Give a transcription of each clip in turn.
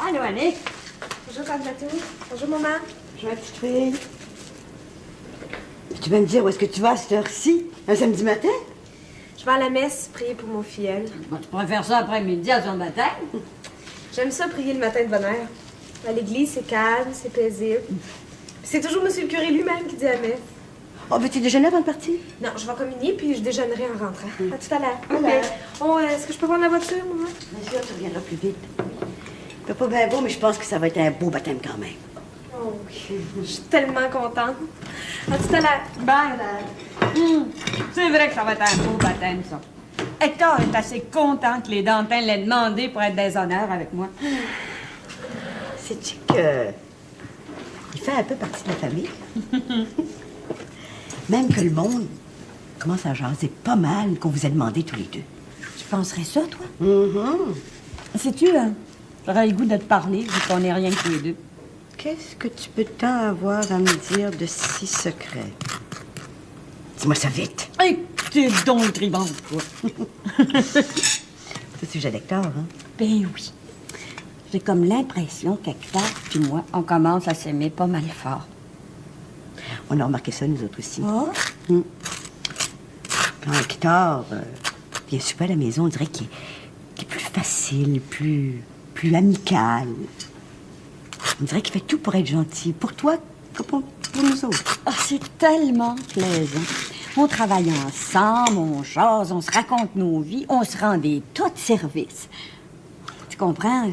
Allô, Annick. Bonjour, Tante Matou. Bonjour, maman. Bonjour, ma petite fille. Tu vas me dire où est-ce que tu vas à cette heure-ci, un samedi matin? Je vais à la messe prier pour mon filleul. Bon, tu pourrais faire ça après-midi à son baptême. J'aime ça prier le matin de bonne heure. À l'église, c'est calme, c'est paisible. Puis c'est toujours monsieur le curé lui-même qui dit la messe. Oh, veux-tu déjeuner avant de partir? Non, je vais communier puis je déjeunerai en rentrant. À tout à l'heure. Voilà. Oh, est-ce que je peux prendre la voiture, maman? Bien sûr, tu reviendras plus vite. C'est pas bien beau, mais je pense que ça va être un beau baptême quand même. Oh oui, je suis tellement contente. À tout à l'heure. Bye. C'est vrai que ça va être un beau baptême, ça. Hector est assez content que les Dantins l'aient demandé pour être des honneurs avec moi. Sais-tu que... il fait un peu partie de la famille? Même que le monde commence à jaser pas mal qu'on vous ait demandé tous les deux. Tu penserais ça, toi? Mm-hmm. Sais-tu, j'aurais le goût de te parler, vu qu'on n'est rien que tous les deux. Qu'est-ce que tu peux tant avoir à me dire de si secret? Dis-moi ça vite. Hey, t'es donc tribante, toi. C'est le sujet d'Hector, hein? Ben oui. J'ai comme l'impression qu'Hector puis moi, on commence à s'aimer pas mal fort. On a remarqué ça, nous autres aussi. Oh? Quand Hector vient souper à la maison, on dirait qu'il est plus facile, plus amical. On dirait qu'il fait tout pour être gentil. Pour toi, comme pour nous autres. Ah, c'est tellement plaisant. On travaille ensemble, on jase, on se raconte nos vies, on se rend des tas de services. Tu comprends?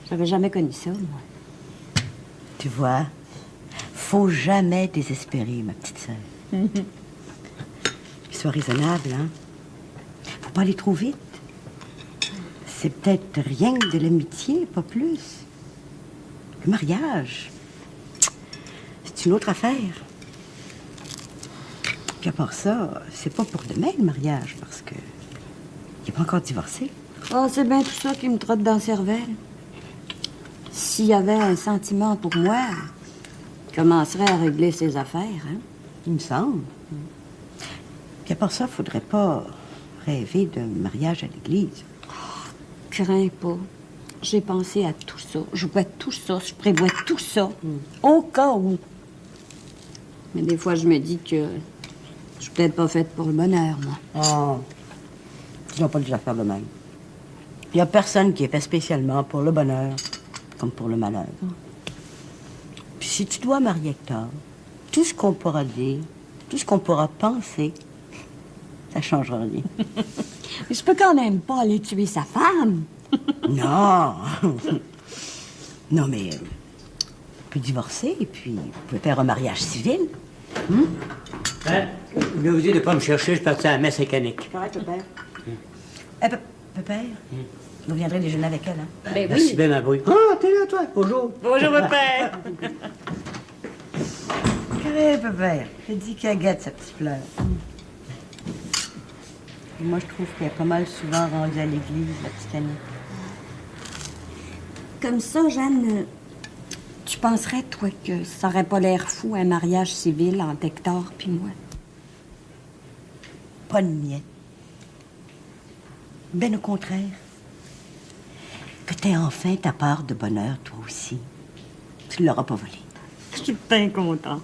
J'avais jamais connu ça, moi. Tu vois, faut jamais désespérer, ma petite sœur. Sois raisonnable, hein? Faut pas aller trop vite. C'est peut-être rien que de l'amitié, pas plus. Le mariage, c'est une autre affaire. Puis à part ça, c'est pas pour demain, le mariage, parce que il n'est pas encore divorcé. Oh, c'est bien tout ça qui me trotte dans le cervelle. S'il y avait un sentiment pour moi, il commencerait à régler ses affaires, hein? Il me semble. Puis à part ça, faudrait pas rêver d'un mariage à l'église. Crains pas. J'ai pensé à tout ça. Je vois tout ça. Je prévois tout ça. Au cas où. Mais des fois, je me dis que je suis peut-être pas faite pour le bonheur, moi. Oh, tu n'as pas déjà faire de même. Il n'y a personne qui est fait spécialement pour le bonheur comme pour le malheur. Puis si tu dois marier Hector, tout ce qu'on pourra dire, tout ce qu'on pourra penser, ça changera rien. Mais je peux quand même pas aller tuer sa femme. Non! Non, mais vous pouvez divorcer et puis vous pouvez faire un mariage civil. Hein? Je vous dis de pas me chercher, je partais à la messe mécanique. Correct, Pépère. Pépère, vous viendrez déjeuner avec elle, hein? Ben Merci bien, ma brouille. Ah, t'es là, toi. Bonjour. Bonjour, mon père. Pépère, j'ai dit qu'elle gâte sa petite fleur. Et moi, je trouve qu'elle est pas mal souvent rendue à l'église, la petite Annie. Comme ça, Jeanne, tu penserais, toi, que ça aurait pas l'air fou, un mariage civil entre Hector puis moi? Pas de mien. Ben au contraire. Que t'aies enfin ta part de bonheur, toi aussi. Tu ne l'auras pas volé. Je suis bien contente.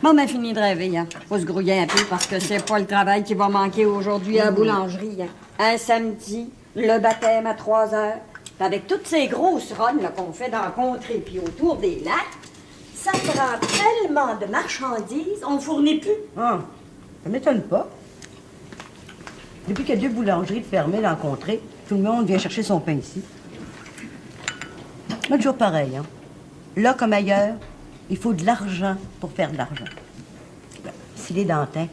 Bon, ben, fini de rêver, hein. Faut se grouiller un peu parce que c'est pas le travail qui va manquer aujourd'hui à la boulangerie, hein. Un samedi, le baptême à 3 heures. Puis avec toutes ces grosses runs là, qu'on fait dans la contrée puis autour des lacs, ça prend tellement de marchandises, on fournit plus. Ah, ça m'étonne pas. Depuis qu'il y a 2 boulangeries de fermées dans la contrée, tout le monde vient chercher son pain ici. C'est toujours pareil, hein. Là comme ailleurs, il faut de l'argent pour faire de l'argent. Ben, si les Dantins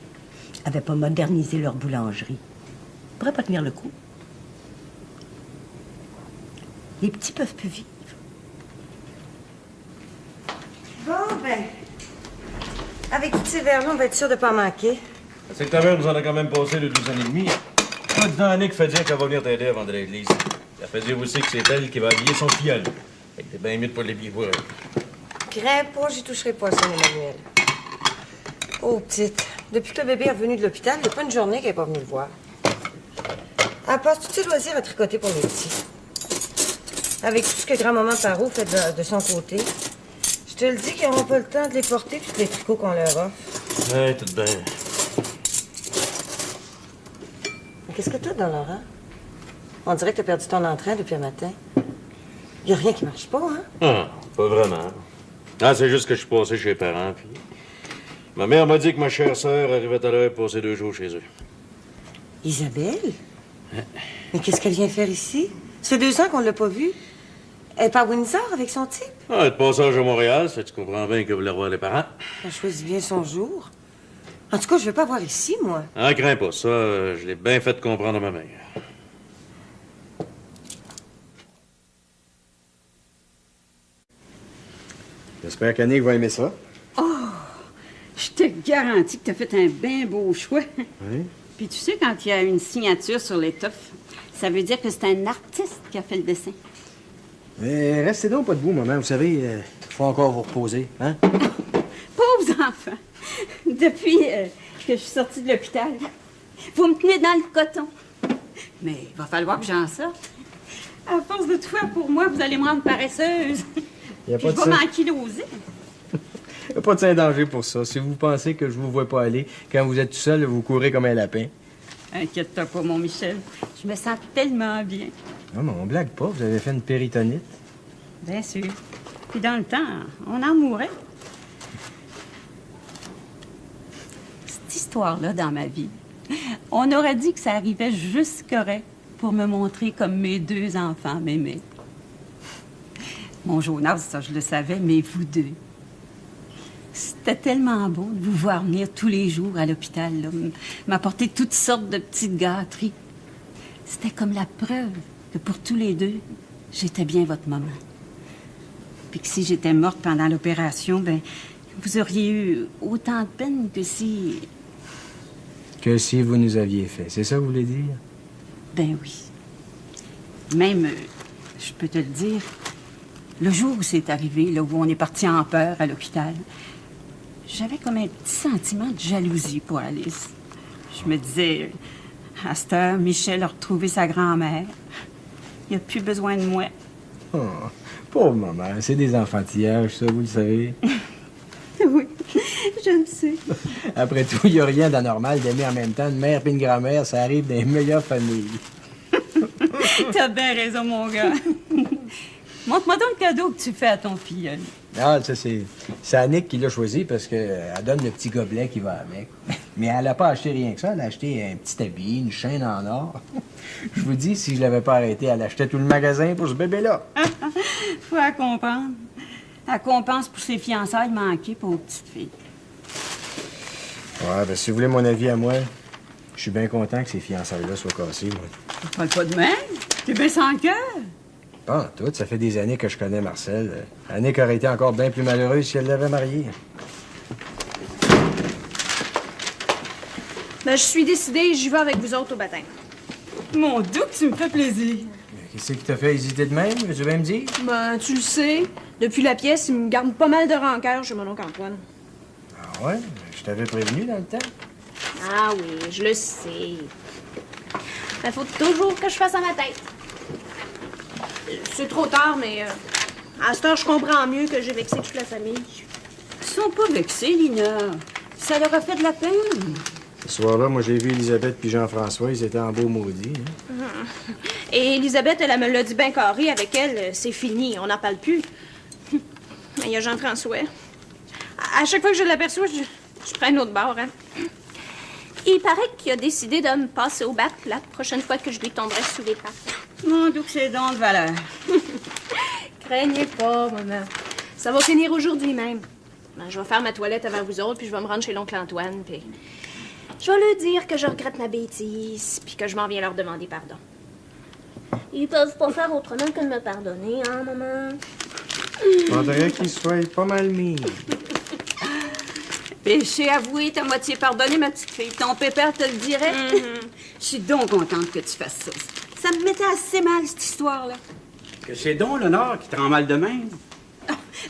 n'avaient pas modernisé leur boulangerie, ils ne pourraient pas tenir le coup. Les petits peuvent plus vivre. Bon, ben, avec tous ces verres-là, on va être sûr de pas manquer. C'est que ta mère nous en a quand même passé de 12 ans et demi. Pas dedans, Annick fait dire qu'elle va venir t'aider avant d'aller à l'église. Ça fait dire aussi que c'est elle qui va habiller son filleul. Fait que t'es bien mieux de pas l'habiller pour elle. Crains pas, j'y toucherai pas, ça, Emmanuel. Oh, petite, depuis que le bébé est revenu de l'hôpital, il n'y a pas une journée qu'elle n'est pas venue le voir. Elle passe tous ses loisirs à tricoter pour les petits. Avec tout ce que grand-maman Parot fait de son côté. Je te le dis qu'ils n'auront pas le temps de les porter, tous les tricots qu'on leur offre. Ouais, tout bien. Qu'est-ce que t'as dans Laurent? On dirait que t'as perdu ton entrain depuis le matin. Y a rien qui marche pas, hein? Ah, pas vraiment. Ah, c'est juste que je suis passé chez les parents, puis... Ma mère m'a dit que ma chère sœur arrivait à l'heure pour passer 2 jours chez eux. Isabelle? Mais qu'est-ce qu'elle vient faire ici? Ça fait 2 ans qu'on l'a pas vue. Elle est pas à Windsor avec son type? Ah, elle est de passage à Montréal, ça fait que tu comprends bien qu'elle voulait revoir les parents. Elle choisit bien son jour. En tout cas, je veux pas voir ici, moi. Ah, crains pas, ça, je l'ai bien fait comprendre à ma mère. J'espère qu'Annick va aimer ça. Je te garantis que tu as fait un bien beau choix. Oui. Puis tu sais, quand il y a une signature sur l'étoffe, ça veut dire que c'est un artiste qui a fait le dessin. Mais restez donc pas debout, maman. Vous savez, il faut encore vous reposer, hein? Pauvres enfants! Depuis que je suis sortie de l'hôpital, vous me tenez dans le coton. Mais il va falloir que j'en sorte. À force de tout faire pour moi, vous allez me rendre paresseuse. Y a Puis pas je de vais ça. m'enquiloser. Il n'y a pas de saint danger pour ça. Si vous pensez que je vous vois pas aller, quand vous êtes tout seul, vous courez comme un lapin. Inquiète-toi pas, mon Michel. Je me sens tellement bien. Non, mais on blague pas. Vous avez fait une péritonite. Bien sûr. Puis dans le temps, on en mourait. Cette histoire-là, dans ma vie, on aurait dit que ça arrivait juste correct pour me montrer comme mes 2 enfants m'aimaient. Mon Jonas, ça, je le savais, mais vous deux. C'était tellement beau de vous voir venir tous les jours à l'hôpital, là, m'apporter toutes sortes de petites gâteries. C'était comme la preuve que pour tous les 2, j'étais bien votre maman. Puis que si j'étais morte pendant l'opération, ben vous auriez eu autant de peine que si... Que si vous nous aviez fait. C'est ça que vous voulez dire? Ben oui. Même, je peux te le dire, le jour où c'est arrivé, là, où on est parti en peur à l'hôpital, j'avais comme un petit sentiment de jalousie pour Alice. Je me disais, à cette heure, Michel a retrouvé sa grand-mère. Il n'a plus besoin de moi. Oh, pauvre maman. C'est des enfantillages, ça, vous le savez. Oui, je le sais. Après tout, il n'y a rien d'anormal d'aimer en même temps une mère et une grand-mère. Ça arrive dans les meilleures familles. T'as bien raison, mon gars. Montre-moi donc le cadeau que tu fais à ton filleul. Ah, ça, c'est Annick qui l'a choisi parce qu'elle donne le petit gobelet qui va avec. Mais elle n'a pas acheté rien que ça. Elle a acheté un petit habit, une chaîne en or. Je vous dis, si je l'avais pas arrêté, elle achetait tout le magasin pour ce bébé-là. Faut la comprendre. Elle compense pour ses fiançailles manquées pour aux petites filles. Ouais, ben si vous voulez mon avis à moi, je suis bien content que ces fiançailles-là soient cassées, moi. Parle pas de même. T'es bien sans cœur. Pas en tout, ça fait des années que je connais Marcel. Annick aurait été encore bien plus malheureuse si elle l'avait marié. Ben, je suis décidée, j'y vais avec vous autres au baptême. Mon Dieu, que tu me fais plaisir. Qu'est-ce qui t'a fait hésiter de même? Veux-tu bien me dire? Ben, tu le sais, depuis la pièce, il me garde pas mal de rancœur chez mon oncle Antoine. Ah ouais? Je t'avais prévenu dans le temps. Ah oui, je le sais. Il faut toujours que je fasse à ma tête. C'est trop tard, mais à cette heure, je comprends mieux que j'ai vexé toute la famille. Ils sont pas vexés, Lina. Ça leur a fait de la peine. Ce soir-là, moi, j'ai vu Elisabeth puis Jean-François. Ils étaient en beau maudit. Hein? Et Elisabeth, elle me l'a dit bien carré. Avec elle, c'est fini. On n'en parle plus. Il y a Jean-François. À chaque fois que je l'aperçois, je prends un autre bord. Hein. Il paraît qu'il a décidé de me passer au bac la prochaine fois que je lui tomberai sous les pattes. Mon Dieu, que c'est donc de valeur. Craignez pas, maman. Ça va finir aujourd'hui même. Ben, je vais faire ma toilette avant vous autres, puis je vais me rendre chez l'oncle Antoine, puis je vais leur dire que je regrette ma bêtise, puis que je m'en viens leur demander pardon. Ils peuvent pas faire autrement que de me pardonner, hein, maman? Faudrait qu'ils soient pas mal mis. Péché avoué, ta moitié pardonné, ma petite fille. Ton pépère te le dirait. Je suis donc contente que tu fasses ça. Ça me mettait assez mal, cette histoire-là. Que c'est donc l'honneur qui te rend mal de même.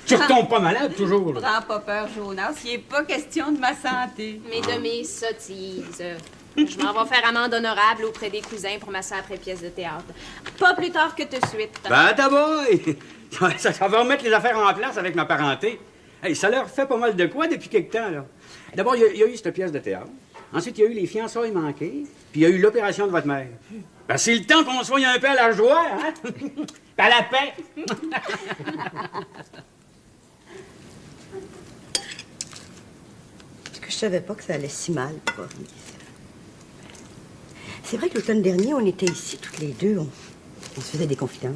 Tu retombes pas malade, toujours, là. Prends pas peur, Jonas. Il n'est pas question de ma santé. Mais de mes sottises. Je m'en vais faire amende honorable auprès des cousins pour ma sacrée pièce de théâtre. Pas plus tard que tout de suite. Ben, d'abord, ça va remettre les affaires en place avec ma parenté. Hey, ça leur fait pas mal de quoi depuis quelque temps, là. D'abord, il y a eu cette pièce de théâtre. Ensuite, il y a eu les fiançailles manquées. Puis il y a eu l'opération de votre mère. Ben, c'est le temps qu'on soit un peu à la joie, hein? À la paix. Parce que je savais pas que ça allait si mal pour revenir. C'est vrai que l'automne dernier, on était ici toutes les deux. On se faisait des confidences.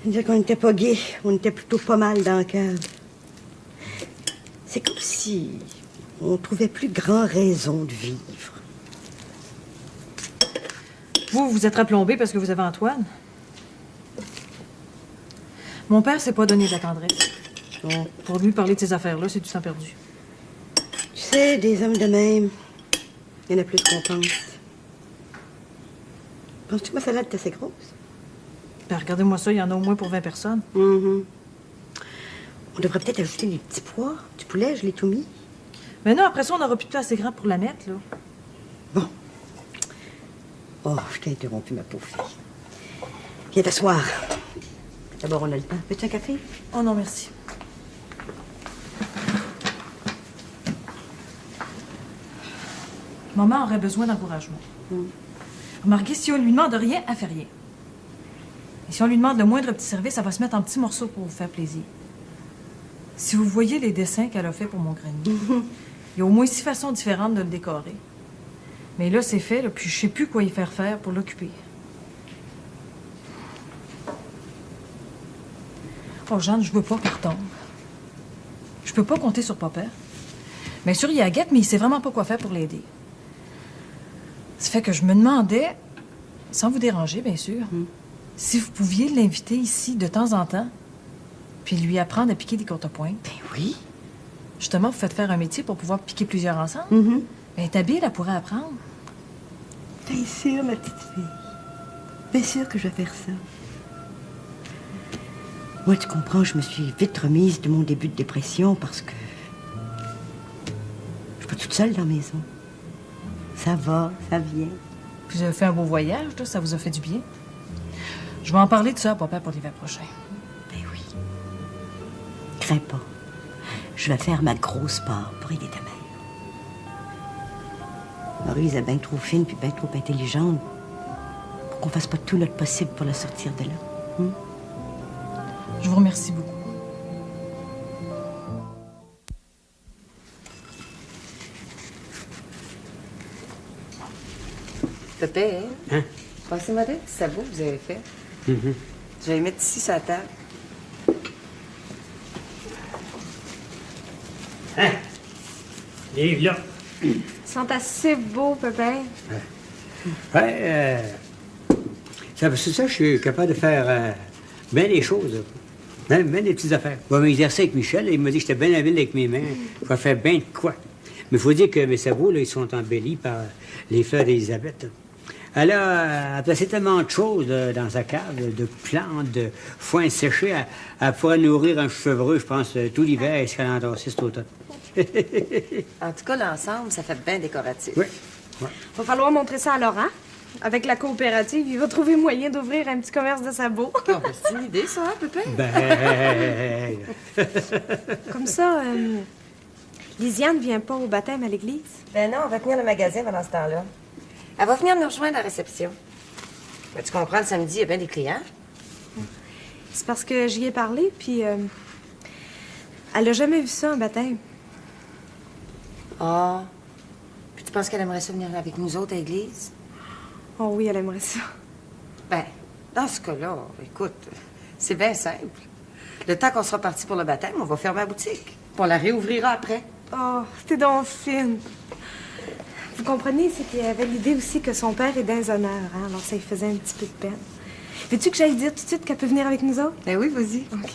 On disait qu'on n'était pas gays. On était plutôt pas mal dans le cœur. C'est comme si on trouvait plus grand raison de vivre. Vous êtes replombé parce que vous avez Antoine? Mon père s'est pas donné de la tendresse. Bon, pour lui parler de ces affaires-là, c'est du temps perdu. Tu sais, des hommes de même, il y en a plus qu'on pense. Penses-tu que ma salade est assez grosse? Ben, regardez-moi ça, il y en a au moins pour 20 personnes. On devrait peut-être ajouter des petits pois, du poulet, je l'ai tout mis. Mais non, après ça, on n'aura plus de place assez grand pour la mettre, là. Bon. Oh, je t'ai interrompu, ma pauvre fille. Viens t'asseoir. D'abord, on a le temps. Veux-tu un café? Oh non, merci. Maman aurait besoin d'encouragement. Remarquez, si on lui demande rien, elle fait rien. Et si on lui demande le moindre petit service, elle va se mettre en petits morceaux pour vous faire plaisir. Si vous voyez les dessins qu'elle a fait pour mon grenier, il y a au moins 6 façons différentes de le décorer. Mais là, c'est fait, là, puis je sais plus quoi y faire pour l'occuper. Oh, Jeanne, je veux pas qu'elle retombe. Je peux pas compter sur papa. Bien sûr, il y a Agathe, mais il sait vraiment pas quoi faire pour l'aider. Ça fait que je me demandais, sans vous déranger, bien sûr, si vous pouviez l'inviter ici de temps en temps, puis lui apprendre à piquer des courtes-pointes. Ben oui. Justement, vous faites faire un métier pour pouvoir piquer plusieurs ensemble. Bien, ta bille, elle pourrait apprendre. Bien sûr, ma petite fille. Bien sûr que je vais faire ça. Moi, tu comprends, je me suis vite remise de mon début de dépression parce que je suis pas toute seule dans la maison. Ça va, ça vient. Puis vous avez fait un beau voyage, là, ça vous a fait du bien. Je vais en parler de ça à papa pour l'hiver prochain. Ben oui. Crains pas. Je vais faire ma grosse part pour aider ta mère. Maurice est bien trop fine puis bien trop intelligente pour qu'on fasse pas tout notre possible pour la sortir de là. Je vous remercie beaucoup. Pépé, Hein? passez-moi des petits sabots que vous avez fait. Je vais les mettre ici sur la table. Hein? Livre là. Ils sont assez beaux, Pépin. Ouais, c'est ça, je suis capable de faire bien des choses. Bien des petites affaires. Je vais m'exercer avec Michel. Il m'a dit que j'étais bien habile avec mes mains. Je vais faire bien de quoi. Mais il faut dire que mes sabots, là, ils sont embellis par les fleurs d'Élisabeth. Elle a placé tellement de choses là, dans sa cave, de plantes, de foin séché. Elle pourrait nourrir un chevreux, je pense, tout l'hiver et ce qu'elle endossait cet automne. En tout cas, l'ensemble, ça fait bien décoratif. Oui. Ouais. Va falloir montrer ça à Laurent. Avec la coopérative, il va trouver moyen d'ouvrir un petit commerce de sabots. Oh, ben, c'est une idée, ça, hein, Pépin? Ben... Comme ça, Lisiane ne vient pas au baptême à l'église? Ben non, on va tenir le magasin pendant ce temps-là. Elle va venir nous rejoindre à la réception. Ben, tu comprends, le samedi, il y a bien des clients. C'est parce que j'y ai parlé, puis elle a jamais vu ça, un baptême. Ah. Puis tu penses qu'elle aimerait ça venir avec nous autres à l'église? Oh oui, elle aimerait ça. Ben, dans ce cas-là, écoute, c'est bien simple. Le temps qu'on sera parti pour le baptême, on va fermer la boutique. Puis on la réouvrira après. Oh, t'es donc fine. Vous comprenez, c'est qu'il avait l'idée aussi que son père est dans les honneurs, hein? Alors ça lui faisait un petit peu de peine. Veux-tu que j'aille dire tout de suite qu'elle peut venir avec nous autres? Ben oui, vas-y. OK.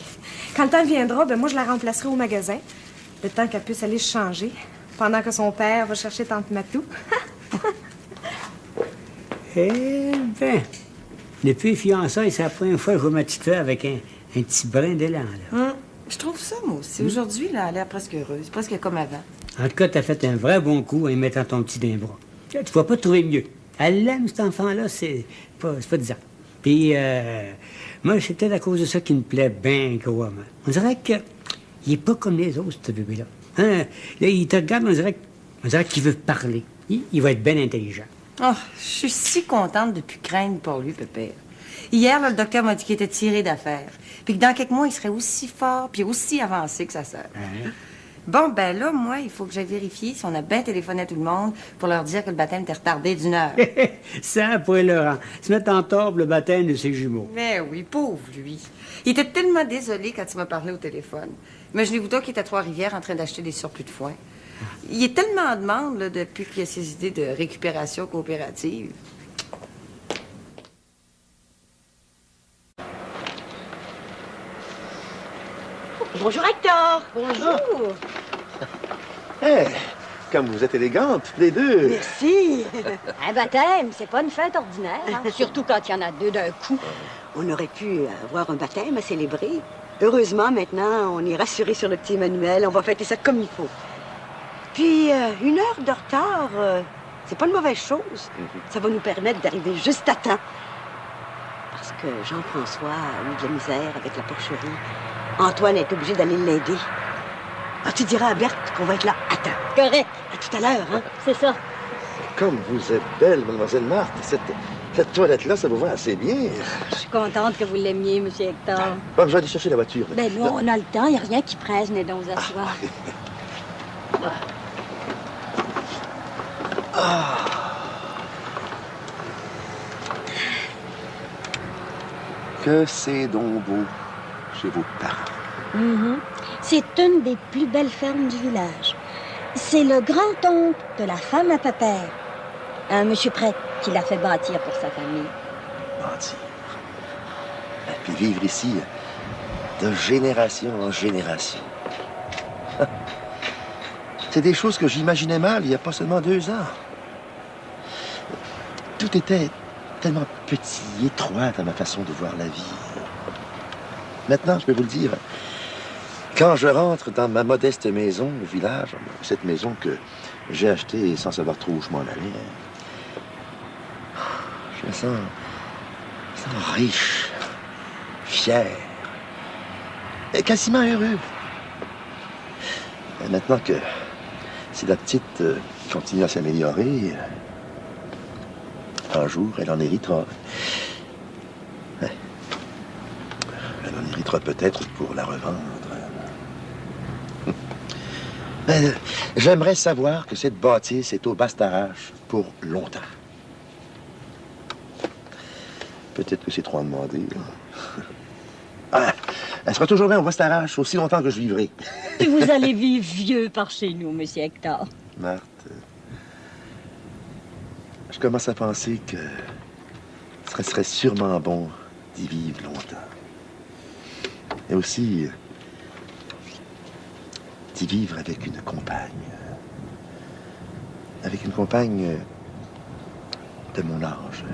Quand le temps viendra, ben moi, je la remplacerai au magasin. Le temps qu'elle puisse aller se changer. Pendant que son père va chercher Tante Matou. Eh bien, depuis fiançailles, c'est la première fois que je vois ma petite fille avec un petit brin d'élan, là. Je trouve ça, moi aussi. Aujourd'hui, là, elle a l'air presque heureuse, presque comme avant. En tout cas, t'as fait un vrai bon coup en y mettant ton petit dans les bras. Tu vas pas trouver mieux. Elle l'aime, cet enfant-là, c'est pas disant. Puis, moi, c'est peut-être à cause de ça qu'il me plaît bien gros. On dirait qu'il est pas comme les autres, ce bébé-là. Hein? Là, il te regarde, on dirait qu'il veut parler. Il va être bien intelligent. Oh, je suis si contente de plus craindre pour lui, Pépère. Hier, là, le docteur m'a dit qu'il était tiré d'affaire. Puis que dans quelques mois, il serait aussi fort puis aussi avancé que sa sœur. Hein? Bon, ben là, moi, il faut que j'aille vérifier si on a bien téléphoné à tout le monde pour leur dire que le baptême était retardé d'1 heure. Ça, pourrait Laurent, se mettre en tort pour le baptême de ses jumeaux. Mais oui, pauvre lui. Il était tellement désolé quand il m'a parlé au téléphone. Imaginez-vous donc qu'il est à Trois-Rivières en train d'acheter des surplus de foin. Il est tellement en demande là, depuis qu'il a ses idées de récupération coopérative. Bonjour, Hector. Bonjour. Hé, comme vous êtes élégantes, les deux. Merci. Un baptême, c'est pas une fête ordinaire, hein? Surtout quand il y en a deux d'un coup. On aurait pu avoir un baptême à célébrer. Heureusement, maintenant, on est rassurés sur le petit Emmanuel. On va fêter ça comme il faut. Puis, 1 heure de retard, c'est pas une mauvaise chose. Ça va nous permettre d'arriver juste à temps. Parce que Jean-François a eu de la misère avec la porcherie. Antoine est obligé d'aller l'aider. Ah, tu diras à Berthe qu'on va être là à temps. Correct. À tout à l'heure, hein? C'est ça. Comme vous êtes belle, mademoiselle Marthe. Cette toilette-là, ça vous va assez bien. Je suis contente que vous l'aimiez, M. Hector. Bon, je vais aller chercher la voiture. Ben nous, on a le temps, il n'y a rien qui presse, venez donc vous asseoir. Que c'est donc beau chez vos parents. C'est une des plus belles fermes du village. C'est le grand-oncle de la femme à Pépère, un monsieur prêtre qui l'a fait bâtir pour sa famille. Bâtir. Et puis vivre ici de génération en génération. C'est des choses que j'imaginais mal il n'y a pas seulement 2 ans. Tout était tellement petit, étroit à ma façon de voir la vie. Maintenant, je peux vous le dire, quand je rentre dans ma modeste maison au village, cette maison que j'ai achetée sans savoir trop où je m'en allais, je me sens riche, fier, et quasiment heureux. Et maintenant que si la petite continue à s'améliorer, un jour, elle en héritera. Elle en héritera peut-être pour la revendre. J'aimerais savoir que cette bâtisse est au Bastarache pour longtemps. Peut-être que c'est trop en demander. Ah, elle sera toujours bien au Bastarache aussi longtemps que je vivrai. Et vous allez vivre vieux par chez nous, M. Hector. Marthe, je commence à penser que ce serait sûrement bon d'y vivre longtemps. Et aussi d'y vivre avec une compagne. Avec une compagne de mon âge.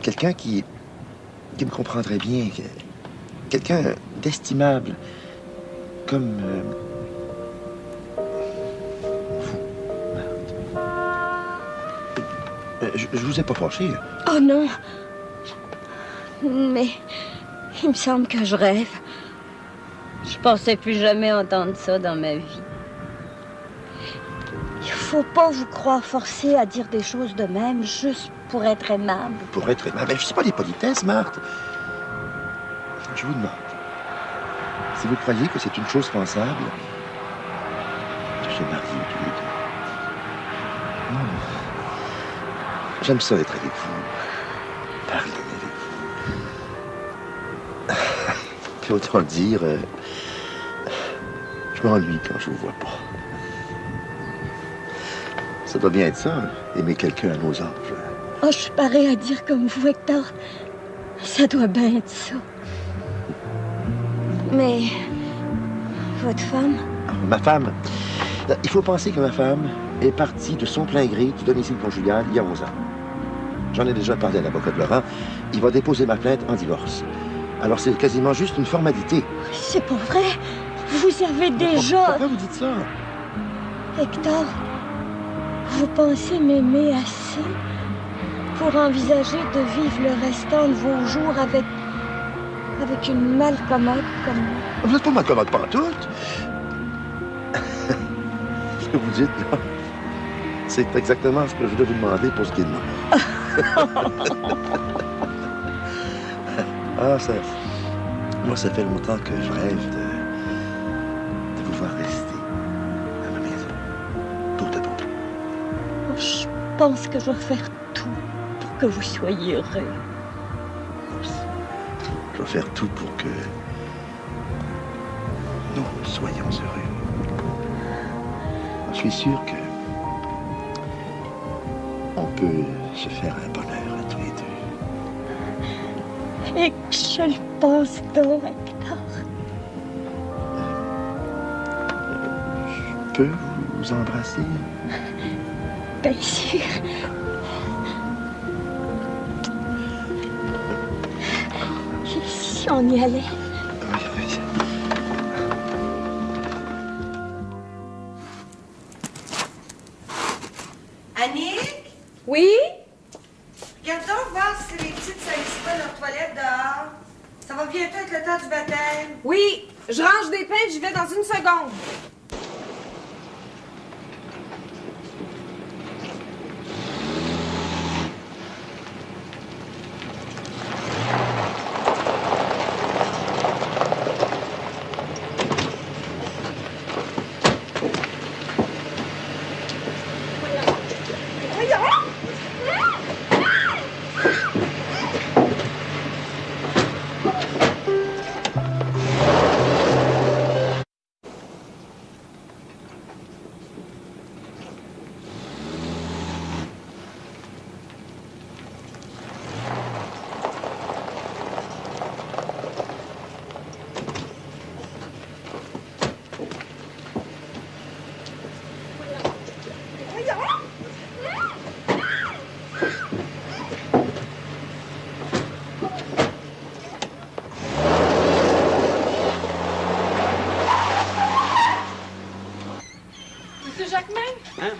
Quelqu'un qui me comprendrait bien. Quelqu'un d'estimable. Comme vous, Marthe. Je vous ai pas fâché. Oh non. Mais il me semble que je rêve. Je pensais plus jamais entendre ça dans ma vie. Il faut pas vous croire forcé à dire des choses de même juste pour être aimable. Pour être aimable? Mais je sais pas des politesses, Marthe. Je vous demande. Si vous croyez que c'est une chose pensable, je suis marié tous les deux. Non. J'aime ça être avec vous. Parler avec vous. Puis autant le dire, je m'ennuie quand je vous vois pas. Ça doit bien être ça, aimer quelqu'un à nos âges. Oh, je suis pareil à dire comme vous, Hector. Ça doit bien être ça. Mais votre femme? Ma femme, il faut penser que ma femme est partie de son plein gré du domicile conjugal il y a 11 ans. J'en ai déjà parlé à l'avocat de Laurent. Il va déposer ma plainte en divorce. Alors c'est quasiment juste une formalité. C'est pas vrai. Vous avez déjà... Pourquoi vous dites ça? Hector, vous pensez m'aimer assez pour envisager de vivre le restant de vos jours avec une malcommode comme moi? Vous n'êtes pas malcommode pantoute. Ce que vous dites, là, c'est exactement ce que je voulais vous demander pour ce qui est de moi. Ah, ça... Moi, ça fait longtemps que je rêve de vous voir rester à ma maison. Tout à bon. Je pense que je vais faire tout pour que vous soyez heureux. Je vais faire tout pour que nous soyons heureux. Je suis sûr que on peut se faire un bonheur à tous les deux. Et que je le pense donc, Hector. Je peux vous embrasser? Bien sûr. Si on y allait. Annick? Oui? Regarde donc voir si les petites salissent pas leur toilette dehors. Ça va bientôt être le temps du baptême. Oui, je range des pains, j'y vais dans une seconde.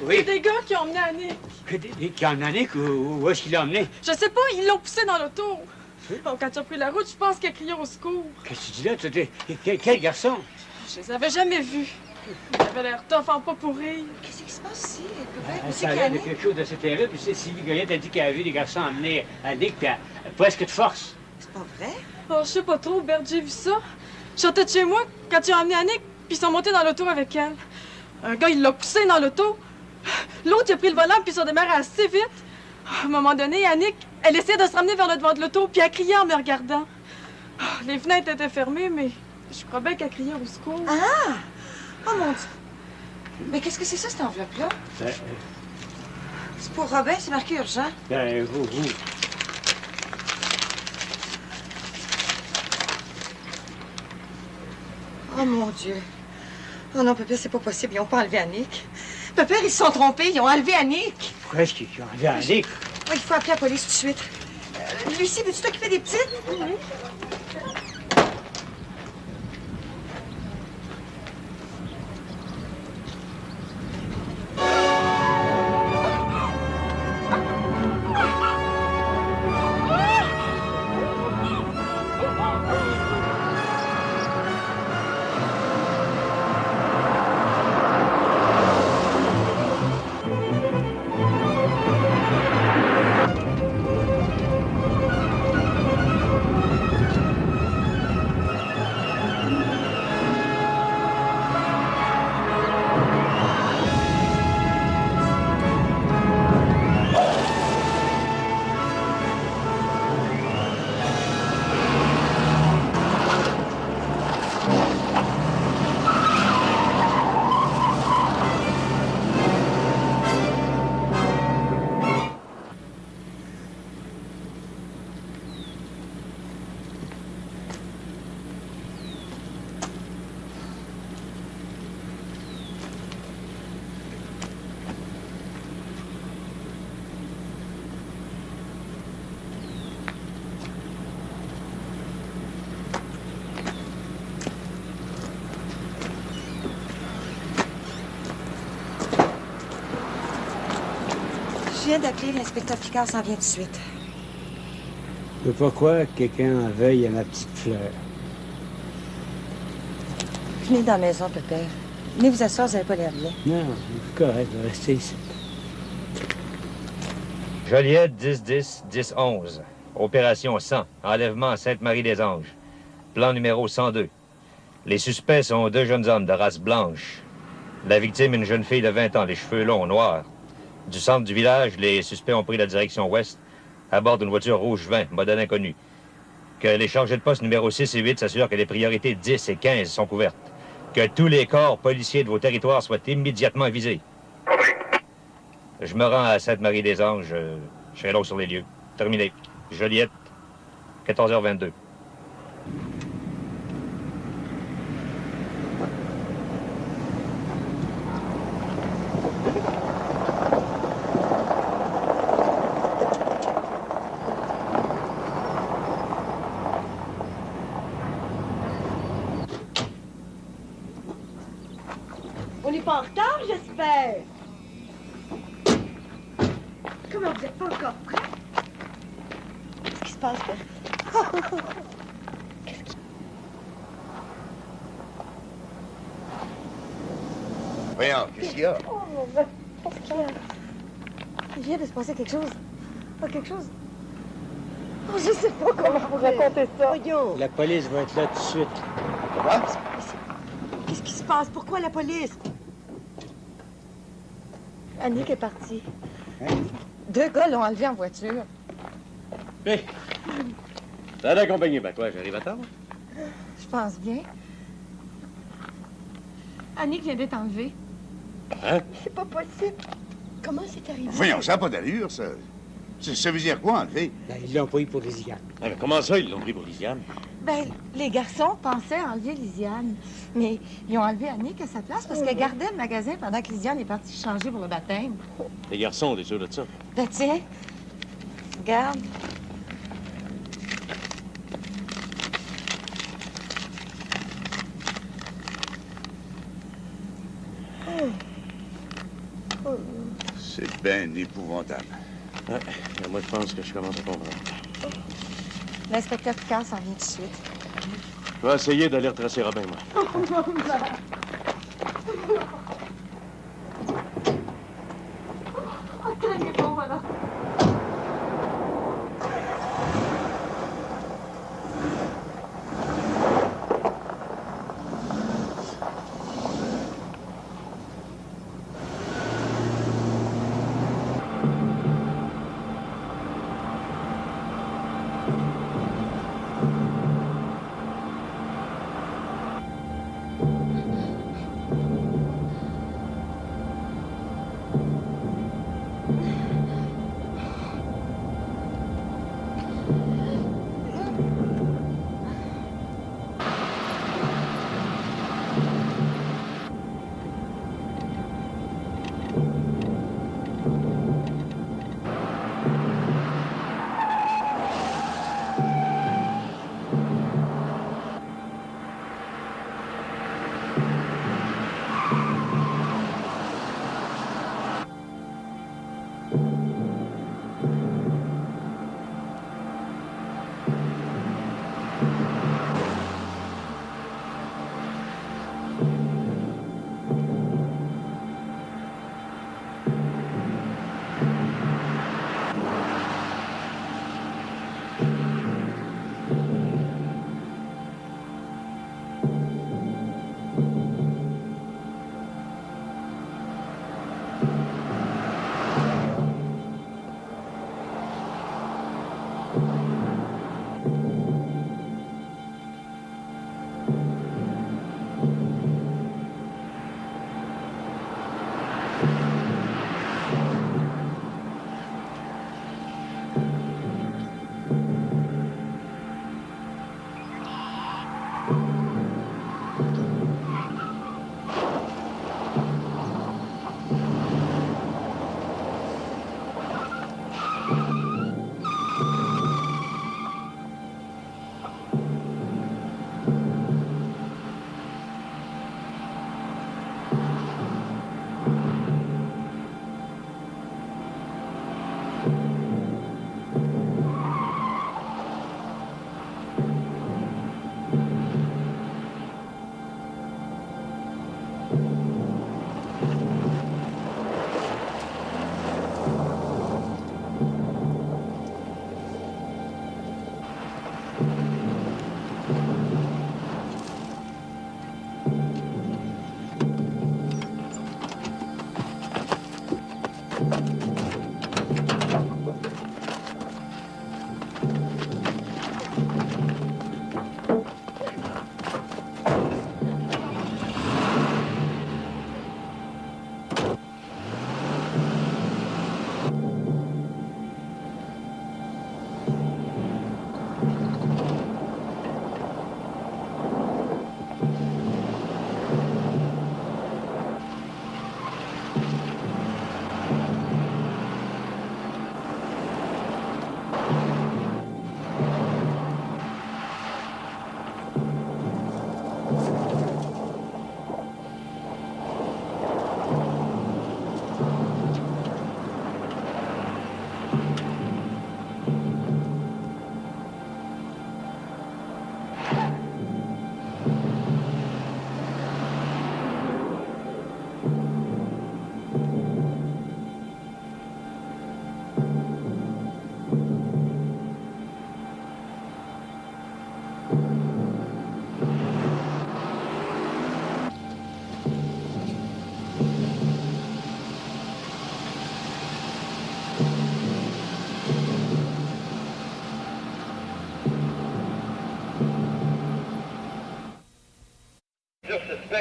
Il y a des gars qui ont emmené Annick. Qui a emmené Annick? Où est-ce qu'il l'a emmené? Je sais pas, ils l'ont poussé dans l'auto. Donc, quand tu as pris la route, je pense qu'elle criait au secours. Qu'est-ce que tu dis là? Quel garçon? Je les avais jamais vus. Ils avaient l'air tough en pas pour rire. Qu'est-ce qui se passe ici? Ça a l'air de quelque chose d'assez terrible. Puis c'est Sylvie Goyette a dit qu'elle a vu des garçons emmener Annick, puis presque de force. C'est pas vrai? Oh, je sais pas trop, Bert, j'ai vu ça. Je sortais de chez moi quand ils ont emmené Annick, puis ils sont montés dans l'auto avec elle. Un gars, il l'a poussé dans l'auto. L'autre, il a pris le volant, puis ils sont démarrés assez vite. À un moment donné, Annick, elle essayait de se ramener vers le devant de l'auto, puis elle criait en me regardant. Les fenêtres étaient fermées, mais je crois bien qu'elle criait au secours. Ah! Oh mon Dieu! Mais qu'est-ce que c'est ça, cette enveloppe-là? C'est pour Robin, c'est marqué urgent. Vous. Oh mon Dieu! Oh non, Pépère, c'est pas possible. Ils n'ont pas enlevé Annick. Pépère, ils se sont trompés. Ils ont enlevé Annick. Pourquoi est-ce qu'ils ont enlevé Annick? Oh, il faut appeler la police tout de suite. Lucie, veux-tu t'occuper des petites? Oui. viens d'appeler, l'inspecteur Picard s'en vient tout de suite. Je veux pas croire que quelqu'un en veuille à ma petite fleur. Venez dans la maison, pépère. Venez vous asseoir, vous n'avez pas l'air bien. Non, c'est correct, je vais rester ici. Joliette 10-10-10-11. Opération 100. Enlèvement à Sainte-Marie-des-Anges. Plan numéro 102. Les suspects sont 2 jeunes hommes de race blanche. La victime, une jeune fille de 20 ans, les cheveux longs, noirs. Du centre du village, les suspects ont pris la direction ouest à bord d'une voiture rouge vin, modèle inconnu. Que les chargés de poste numéro 6 et 8 s'assurent que les priorités 10 et 15 sont couvertes. Que tous les corps policiers de vos territoires soient immédiatement visés. Je me rends à Sainte-Marie-des-Anges. Je serai là sur les lieux. Terminé. Joliette, 14h22. On n'est pas en retard, j'espère. Comment vous n'êtes pas encore prêt? Qu'est-ce qui se passe, là? Voyons, qu'est-ce qu'il y a? Oh, mon Dieu. Qu'est-ce qu'il y a? Il vient de se passer quelque chose. Pas quelque chose? Oh, je sais pas comment vous raconter ça. Voyons. La police va être là tout de suite. Quoi? Qu'est-ce qui se passe? Pourquoi la police? Annick est partie. Hein? 2 gars l'ont enlevé en voiture. Hé! T'as l'accompagné, ben quoi, j'arrive à temps? Je pense bien. Annick vient d'être enlevée. Hein? C'est pas possible. Comment c'est arrivé? Voyons, ça n'a pas d'allure, ça. Ça veut dire quoi, enlever? Ben, ils l'ont pris pour Lisiane. Ah, mais comment ça, ils l'ont pris pour Lisiane? Ben, les garçons pensaient enlever Lisiane. Mais ils ont enlevé Annick à sa place parce qu'elle gardait le magasin pendant que Lisiane est partie changer pour le baptême. Les garçons, t'es sûr de ça? Ben, tiens, regarde. C'est bien épouvantable. Ouais, ben moi, je pense que je commence à comprendre. L'inspecteur Picard s'en vient tout de suite. Je vais essayer d'aller retracer Robin, moi. Oh, tenez bon, voilà.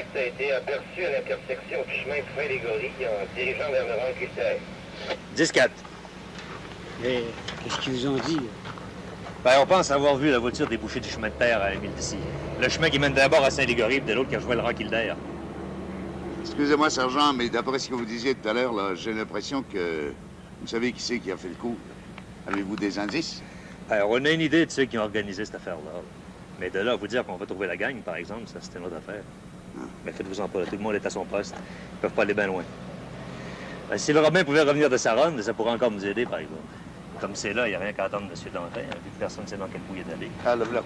acte a été aperçu à l'intersection du chemin de Fin-les-Gorilles en dirigeant vers le rang Culter. 10-4. Et qu'est-ce qu'ils vous ont dit? Ben, on pense avoir vu la voiture déboucher du chemin de terre à 1 mile d'ici. Le chemin qui mène d'abord à Saint-Légory, puis de l'autre qui rejoint le rang Kildare. Excusez-moi, sergent, mais d'après ce que vous disiez tout à l'heure, là, j'ai l'impression que vous savez qui c'est qui a fait le coup. Avez-vous des indices? Alors, on a une idée de ceux qui ont organisé cette affaire-là. Mais de là à vous dire qu'on va trouver la gang, par exemple, ça, c'est une autre affaire. Mais faites-vous en pas, tout le monde est à son poste. Ils peuvent pas aller bien loin. Ben, si le Robin pouvait revenir de sa ronde, ça pourrait encore nous aider, par exemple. Comme c'est là, il n'y a rien qu'à attendre M. Dantin, vu que personne ne sait dans quel bout il est allé. Ah, le voilà.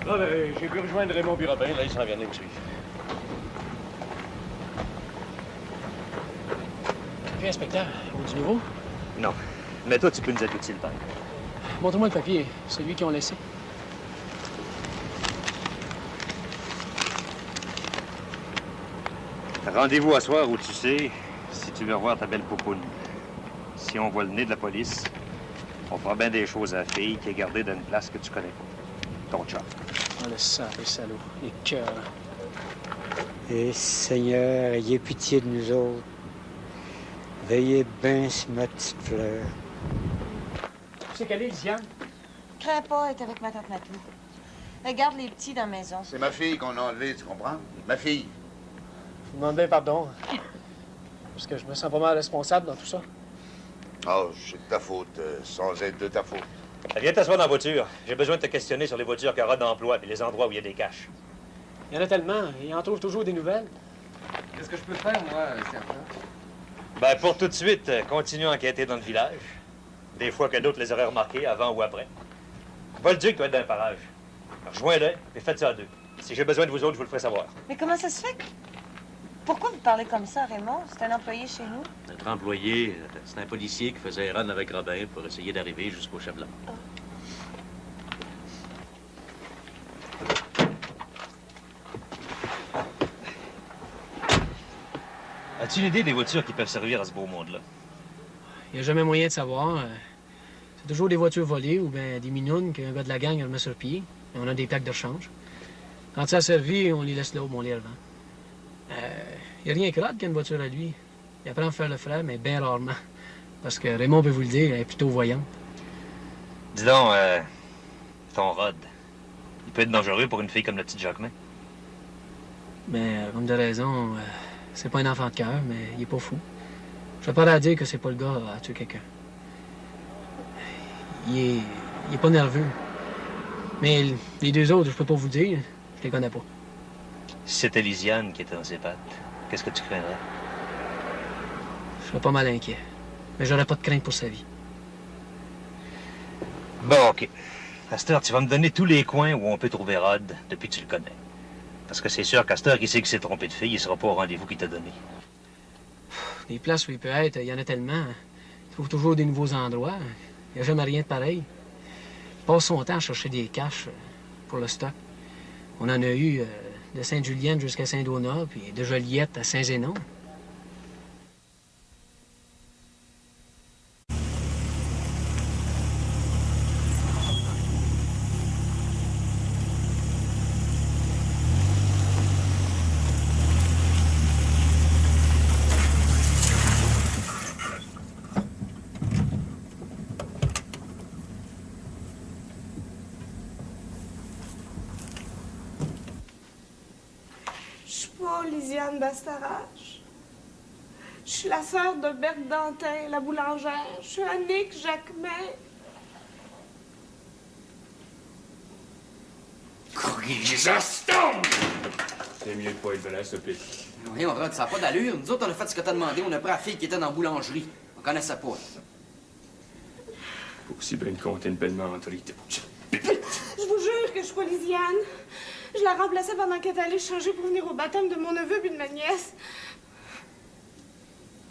Là, j'ai pu rejoindre Raymond puis Robin. Là, ils s'en viennent me suivre. Puis, inspecteur, au du nouveau? Non. Mais toi, tu peux nous être utile, par exemple. Montre-moi le papier, celui qu'ils ont laissé. Rendez-vous à soir où tu sais, si tu veux revoir ta belle poupoune. Si on voit le nez de la police, on fera bien des choses à la fille qui est gardée dans une place que tu connais pas. Ton chat. Oh, le sang, les salauds, les cœurs. Et Seigneur, ayez pitié de nous autres. Veillez bien sur ma petite fleur. C'est qu'elle est, Lisiane? Crains pas, elle est avec ma tante Matou. Elle garde les petits dans la maison. C'est ma fille qu'on a enlevée, tu comprends? Ma fille. Je vous demande bien pardon. Parce que je me sens pas mal responsable dans tout ça. Oh, c'est de ta faute, sans être de ta faute. Viens t'asseoir dans la voiture. J'ai besoin de te questionner sur les voitures que Rod emploie et les endroits où il y a des caches. Il y en a tellement. Il en trouve toujours des nouvelles. Qu'est-ce que je peux faire, moi, sergent? Ben, pour tout de suite, continue à enquêter dans le village. Des fois que d'autres les auraient remarqués, avant ou après. Bolduc doit être dans le parage. Rejoins-le et faites ça à deux. Si j'ai besoin de vous autres, je vous le ferai savoir. Mais comment ça se fait? Pourquoi vous parlez comme ça, Raymond? C'est un employé chez nous? Notre employé, c'est un policier qui faisait run avec Robin pour essayer d'arriver jusqu'au Chef-Blanc. Oh. As-tu une idée des voitures qui peuvent servir à ce beau monde-là? Il n'y a jamais moyen de savoir. C'est toujours des voitures volées ou bien des minounes qu'un gars de la gang remet sur le pied. Et on a des plaques de rechange. Quand ça a servi, on les laisse là où on les revend. Il n'y a rien que Rod qui a une voiture à lui. Il apprend à faire le frère, mais bien rarement. Parce que Raymond peut vous le dire, elle est plutôt voyante. Dis donc, ton Rod, il peut être dangereux pour une fille comme la petite Jacquemin. Mais, comme de raison, c'est pas un enfant de cœur, mais il est pas fou. Je vais pas à dire que c'est pas le gars à tuer quelqu'un. Il est pas nerveux. Mais les deux autres, je peux pas vous dire. Je les connais pas. Si c'était Lisiane qui était dans ses pattes, qu'est-ce que tu craindrais? Je serais pas mal inquiet. Mais j'aurais pas de crainte pour sa vie. Bon, OK. À cette heure, tu vas me donner tous les coins où on peut trouver Rod depuis que tu le connais. Parce que c'est sûr qu'à cette heure, qui sait qu'il s'est trompé de fille, il sera pas au rendez-vous qu'il t'a donné. Les places où il peut être, il y en a tellement. Il trouve toujours des nouveaux endroits. Il n'y a jamais rien de pareil. Il passe son temps à chercher des caches pour le stock. On en a eu de Sainte-Julienne jusqu'à Saint-Donat, puis de Joliette à Saint-Zénon. Lisiane Bastarache. Je suis la sœur de Berthe Dantin, la boulangère. Je suis Annick Jacquemin. C'est mieux de pas être vrai, s'il te plaît. Oui, on ça n'a pas d'allure. Nous autres, on a fait ce que t'as demandé. On a pris la fille qui était dans la boulangerie. On connaissait pas. Pour si bien compter une belle menterie, t'es Je vous jure que je suis pas Lisiane. Je la remplaçais pendant qu'elle est allée changer pour venir au baptême de mon neveu puis de ma nièce.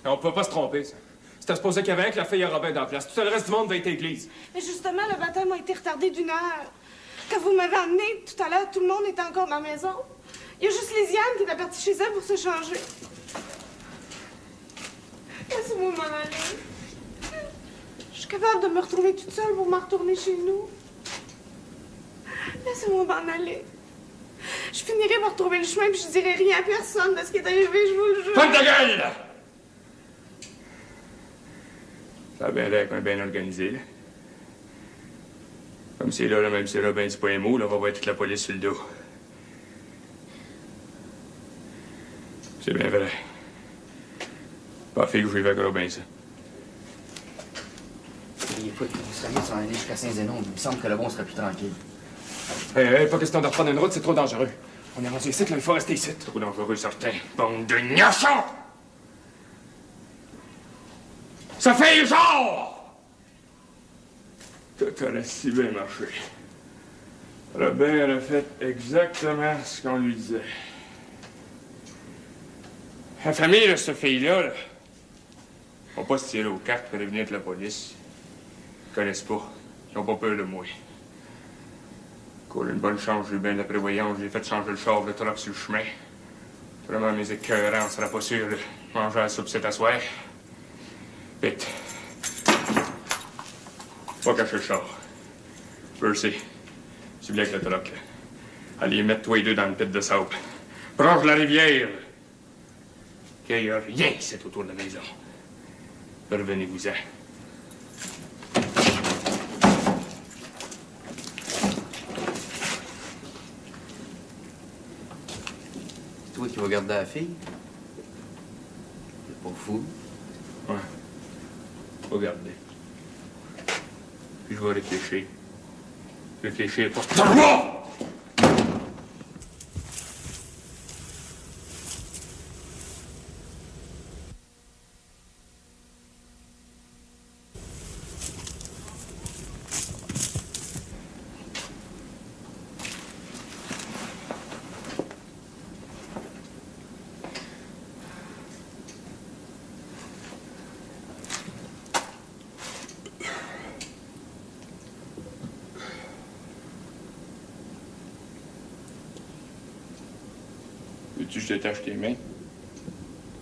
On peut pas se tromper, ça. C'était supposé qu'il y avait que la fille à Robin dans la place. Tout le reste du monde va être église. Mais justement, le baptême a été retardé d'1 heure. Quand vous m'avez amené tout à l'heure, tout le monde était encore dans la maison. Il y a juste Lisiane qui était partie chez elle pour se changer. Laissez-moi m'en aller. Je suis capable de me retrouver toute seule pour m'en retourner chez nous. Laissez-moi m'en aller. Je finirai par trouver le chemin, puis je dirai rien à personne de ce qui est arrivé, je vous le jure. Ferme ta gueule, là! Ça a bien l'air qu'on est bien organisé, là. Comme c'est là, même si Robin dit pas un mot, là, on va voir toute la police sur le dos. C'est bien vrai. Pas fait que je vais avec Robin, ça. Écoute, vous seriez de s'en aller jusqu'à Saint-Zénon. Il me semble que là-bas, on serait plus tranquille. Hey, pas question de reprendre une route, c'est trop dangereux. On est rendu ici, là, il faut rester ici. Trop dangereux, certain. Bande de gnaçons! Ça fait genre! Tout aurait si bien marché. Robin a fait exactement ce qu'on lui disait. La famille de cette fille-là, là, vont pas se tirer aux cartes pour prévenir de la police. Ils connaissent pas. Ils ont pas peur de moi. Cool, une bonne chance, j'ai eu bien de la prévoyance. J'ai fait changer le char de truck sur le chemin. Vraiment, mes écœurants, on sera pas sûr de manger la soupe cet assoir. Vite. Pas cacher le char. Percy, tu viens avec le truck, là. Allez mettre toi et deux dans le pit de sable. Proche de la rivière. Qu'il n'y a rien ici autour de la maison. Revenez-vous-en. C'est toi qui vas garder la fille? C'est pas fou. Ouais. Faut garder. Puis je vais réfléchir. Réfléchir pour toi! Veux-tu que je te tâche tes mains?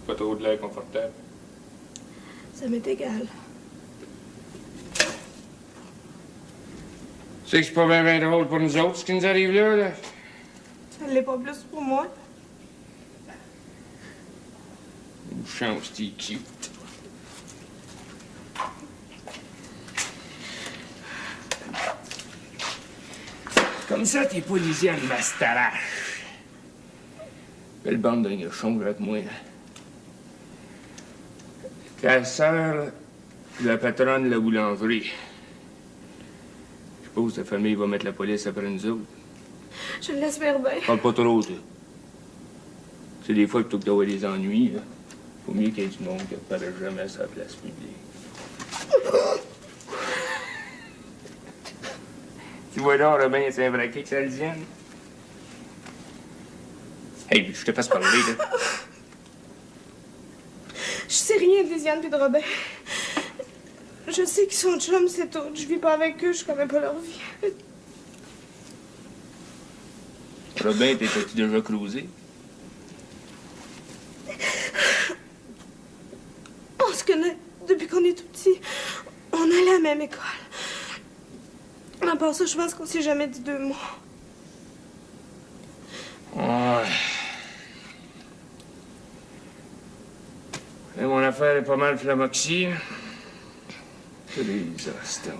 Pas trop de l'air confortable. Ça m'est égal. Tu sais que c'est pas bien drôle pour nous autres, ce qui nous arrive là, là. Ça ne l'est pas plus pour moi. Une chance, t'es cute. Comme ça, t'es pas Lisiane Bastarache. Belle bande de gnochons avec moi, là. Ta sœur, la patronne de la boulangerie. Je suppose que ta famille va mettre la police après nous autres. Je l'espère bien. Parle pas trop, toi. C'est des fois, plutôt que d'avoir des ennuis, là, faut mieux qu'il y ait du monde qui ne paraît jamais à sa place publique. Tu vois donc, Robin, c'est un vrai kick, ça le vient. Hey, je te fasse parler, là. Je sais rien de Lisiane puis de Robin. Je sais qu'ils sont chums, c'est tout. Je vis pas avec eux, je connais pas leur vie. Robin, t'étais-tu déjà cruisé? On se connaît depuis qu'on est tout petit. On allait à la même école. À part ça, je pense qu'on s'est jamais dit deux mots. Ouais. Et mon affaire est pas mal flamoxie. C'est des ostons.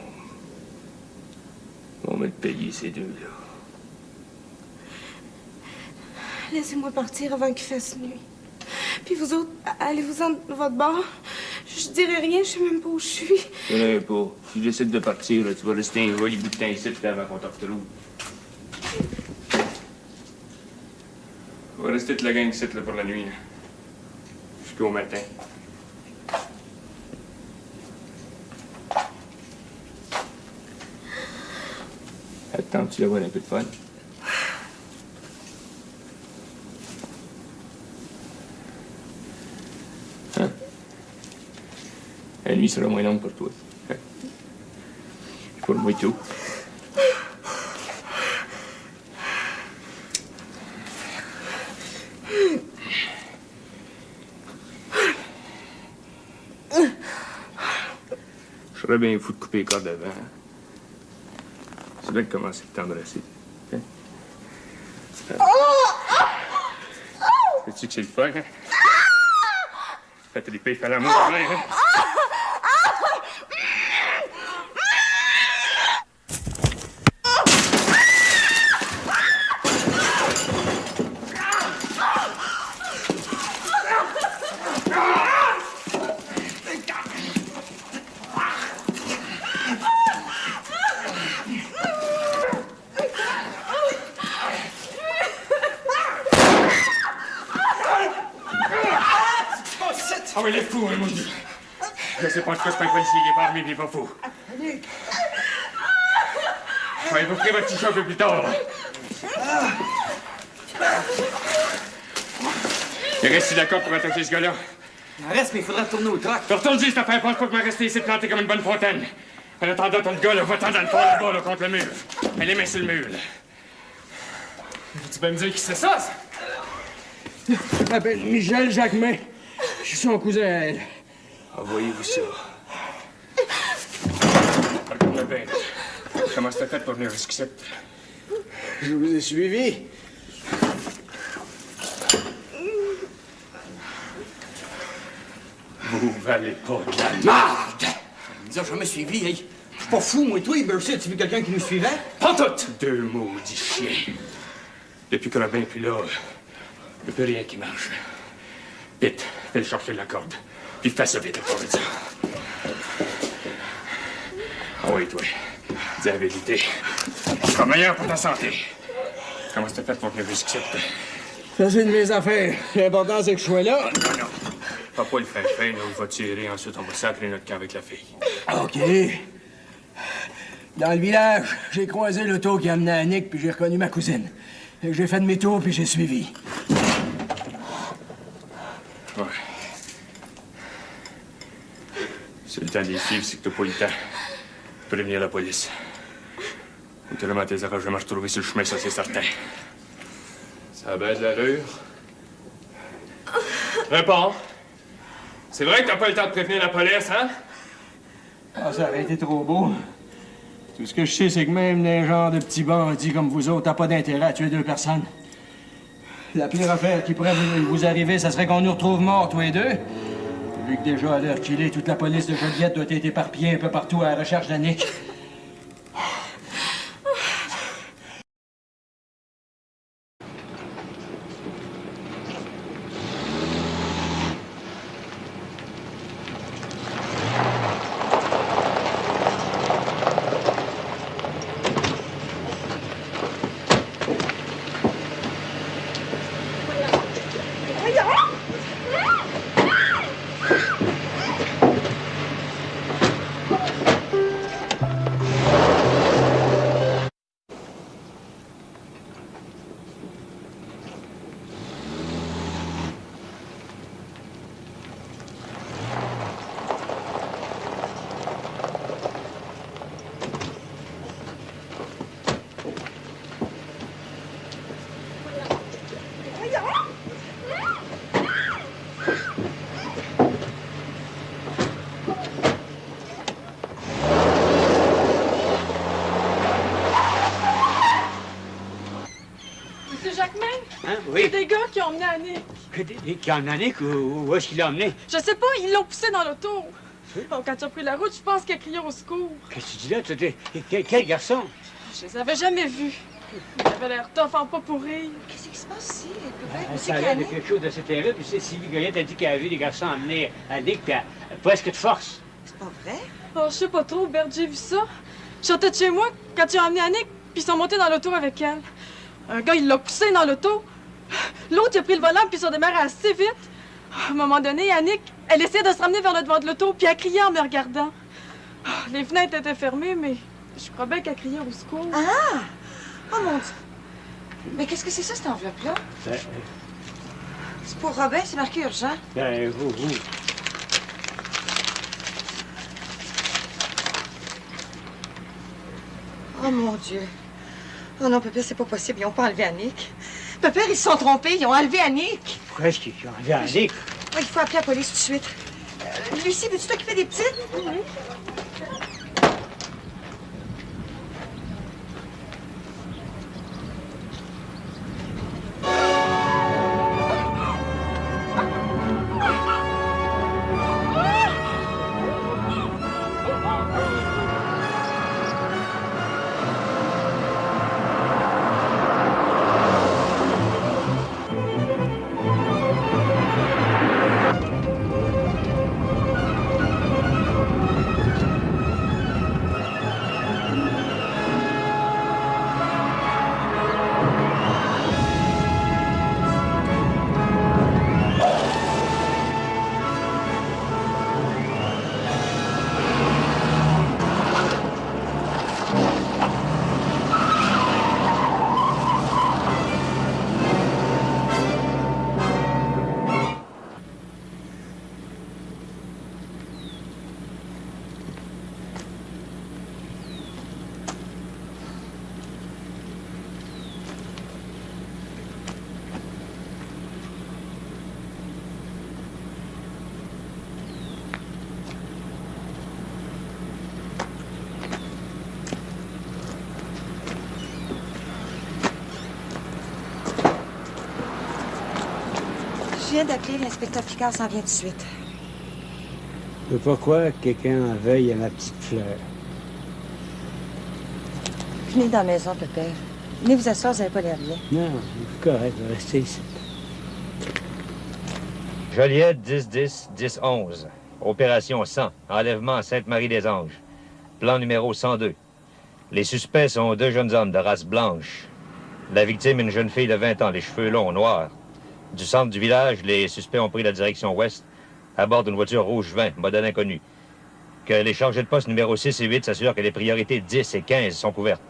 On va me payer ces deux-là. Laissez-moi partir avant qu'il fasse nuit. Puis vous autres, allez-vous-en de votre bord. Je dirai rien, je sais même pas où je suis. Je sais pas. Si je décide de partir, là, tu vas rester un joli bout de temps ici avant qu'on te retrouve. On va rester toute la gang ici là, pour la nuit. Jusqu'au matin. Attends-tu d'avoir un peu de fun? Hein? La nuit sera moins longue pour toi. Hein? Pour moi et tout. Je serais bien fou de couper les cordes avant. C'est bien de commencer à t'embrasser. Hein? Sais-tu que c'est le fun, hein? Faites triper, fais l'amour, hein? Ah oui, il est fou, hein, mon Dieu. Je sais pas en tout cas, c'est pas un policier, il est pas armé, il est pas fou. Ouais, vous ferez votre petit chat un peu plus tard. Et restez d'accord pour attaquer ce gars-là? Reste, mais il faudra retourner au troc. Retourne-y, cette affaire, pense pas que m'a resté ici planté comme une bonne fontaine. En attendant, t'as le gars, là, va-t'en dans le fond, là-bas, là, contre le mur. Mets les mains sur le mur, là. Tu peux me dire qui c'est ça? Je m'appelle Michel Jacquemin. Je suis son cousin à elle. Envoyez-vous ça. Regarde-le bien. Comment c'était fait pour venir jusqu'ici? Je vous ai suivi. Vous valez pas de la Marde! Il nous a jamais suivis, hey. Je suis pas fou, moi et toi, Bercy, as-tu vu quelqu'un qui nous suivait? Pas tout! Deux maudits chiens. Depuis que Robin est plus là, il n'y a plus rien qui marche. Vite, fais le chercher la corde. Puis fais ça vite, pour ça. Ah oui, toi. Dis la vérité. Tu seras meilleur pour ta santé. Comment c'était fait pour venir jusqu'ici? Ça, c'est de mes affaires. L'important, c'est que je sois là. Non. Papa le fait fin, là, il va tirer, ensuite on va sacrer notre camp avec la fille. OK. Dans le village, j'ai croisé l'auto qui amenait Annick, puis j'ai reconnu ma cousine. J'ai fait demi-tour, puis j'ai suivi. Ouais. C'est le temps des filles, c'est que t'as pas eu le temps. Prévenir la police. Autrement, tes arrages jamais retrouvés sur le chemin, ça c'est certain. Ça a bien de l'allure. Réponds. C'est vrai que t'as pas eu le temps de prévenir la police, hein? Ah, ça aurait été trop beau. Tout ce que je sais, c'est que même les gens de petits bandits comme vous autres, t'as pas d'intérêt à tuer deux personnes. La pire affaire qui pourrait vous arriver, ça serait qu'on nous retrouve morts, tous les deux. Vu que déjà, à l'heure qu'il est, toute la police de Joliette doit être éparpillée un peu partout à la recherche d'Annick. Oui. Des gars qui ont emmené Annick. Qui ont emmené Annick? Où est-ce qu'il l'a emmené? Je sais pas, ils l'ont poussé dans l'auto. Donc, quand tu as pris la route, je pense qu'elle criait au secours. Qu'est-ce que tu dis là? Quel garçon? Je les avais jamais vus. Ils avaient l'air tough en pas pourrir. Qu'est-ce qui se passe ici? Ça a l'air de quelque chose de cette terrible. Puis Sylvie Goyette a dit qu'elle a vu des garçons emmener Annick, puis presque de force. C'est pas vrai? Oh, je sais pas trop, Bert, j'ai vu ça. Je sortais de chez moi quand ils ont emmené Annick, puis ils sont montés dans l'auto avec elle. Un gars, il l'a poussé dans l'auto. L'autre, il a pris le volant, puis ils sont démarrés assez vite. À un moment donné, Annick, elle essayait de se ramener vers le devant de l'auto, puis elle criait en me regardant. Les fenêtres étaient fermées, mais je crois bien qu'elle criait au secours. Ah! Oh mon Dieu! Mais qu'est-ce que c'est ça, cette enveloppe-là? C'est pour Robin, c'est marqué urgent. Vous. Oh mon Dieu! Oh non, Pépère, c'est pas possible. Ils ont pas enlevé Annick. Pépère, ils se sont trompés. Ils ont enlevé Annick. Pourquoi est-ce qu'ils ont enlevé Annick? Oh, il faut appeler la police tout de suite. Lucie, veux-tu t'occuper des petites? Je viens d'appeler, l'inspecteur Picard s'en vient tout de suite. Je veux pas croire que quelqu'un en veuille à ma petite fleur. Venez dans la maison, pépère. Venez vous asseoir, vous n'avez pas l'air bien. Non, c'est correct, je vais rester ici. Joliette 10-10-10-11. Opération 100. Enlèvement à Sainte-Marie-des-Anges. Plan numéro 102. Les suspects sont 2 jeunes hommes de race blanche. La victime, une jeune fille de 20 ans, les cheveux longs, noirs. Du centre du village, les suspects ont pris la direction ouest à bord d'une voiture rouge 20, modèle inconnu. Que les chargés de poste numéro 6 et 8 s'assurent que les priorités 10 et 15 sont couvertes.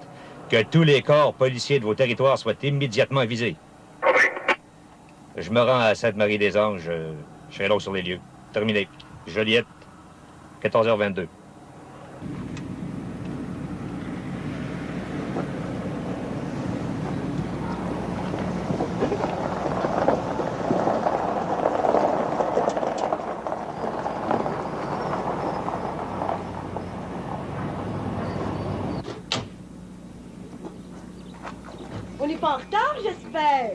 Que tous les corps policiers de vos territoires soient immédiatement visés. Je me rends à Sainte-Marie-des-Anges. Je serai là sur les lieux. Terminé. Joliette, 14h22. On n'est pas en retard, j'espère.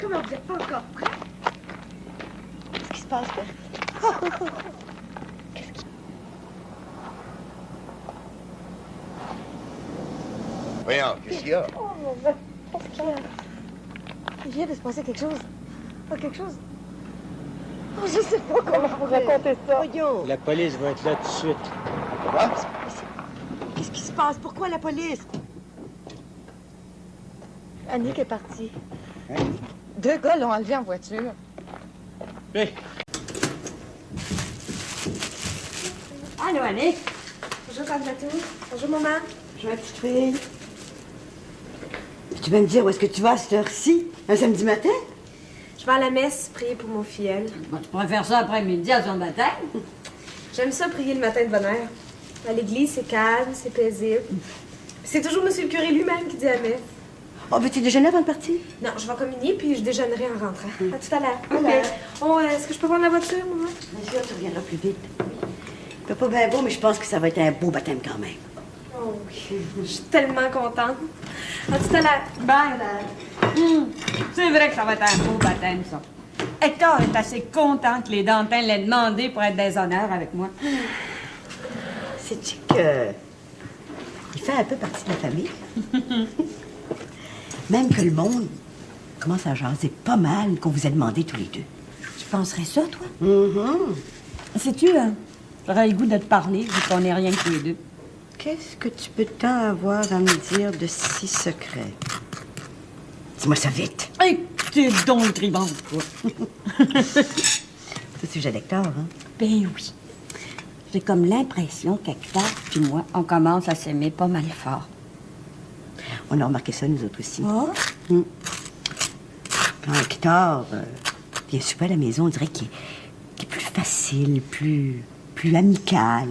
Comment vous n'êtes pas encore prêt? Qu'est-ce qui se passe, Bertie? Voyons, qu'est-ce qu'il y a? Oh, mon Dieu. Qu'est-ce qu'il y a? Il vient de se passer quelque chose. Pas quelque chose? Oh, je sais pas comment vous raconter ça. Voyons. La police va être là tout de suite. Quoi? Qu'est-ce qui se passe? Pourquoi la police? Annick est partie. Hein? 2 gars l'ont enlevé en voiture. Hey. Allô, Annick? Bonjour, Tante Matou. Bonjour, maman. Bonjour, ma petite fille. Tu vas me dire où est-ce que tu vas à cette heure-ci, un samedi matin? Je vais à la messe prier pour mon filleul. Bon, tu pourrais faire ça après-midi à son baptême. J'aime ça prier le matin de bonne heure. À l'église, c'est calme, c'est paisible. C'est toujours monsieur le curé lui-même qui dit la messe. Oh, veux-tu déjeuner avant de partir? Non, je vais communier puis je déjeunerai en rentrant. À tout à l'heure. OK. Oh, est-ce que je peux prendre la voiture, maman? Bien sûr, tu reviendras plus vite. C'est pas bien beau, mais je pense que ça va être un beau baptême quand même. Oh oui, je suis tellement contente. À tout à l'heure. Bye, C'est vrai que ça va être un beau baptême, ça. Hector est assez content que les Dantins l'aient demandé pour être des honneurs avec moi. C'est-tu que... il fait un peu partie de la famille? Même que le monde commence à jaser pas mal qu'on vous a demandé tous les deux. Tu penserais ça, toi? Sais-tu, j'aurais le goût de te parler, vu qu'on n'est rien que les deux. Qu'est-ce que tu peux tant avoir à me dire de si secret? Dis-moi ça vite. Hey, t'es donc tribante, toi. C'est au sujet d'Hector, hein? Ben oui. J'ai comme l'impression qu'Hector puis moi, on commence à s'aimer pas mal fort. On a remarqué ça, nous autres aussi. Oh? Quand Hector vient souper à la maison, on dirait qu'il est plus facile, plus amical.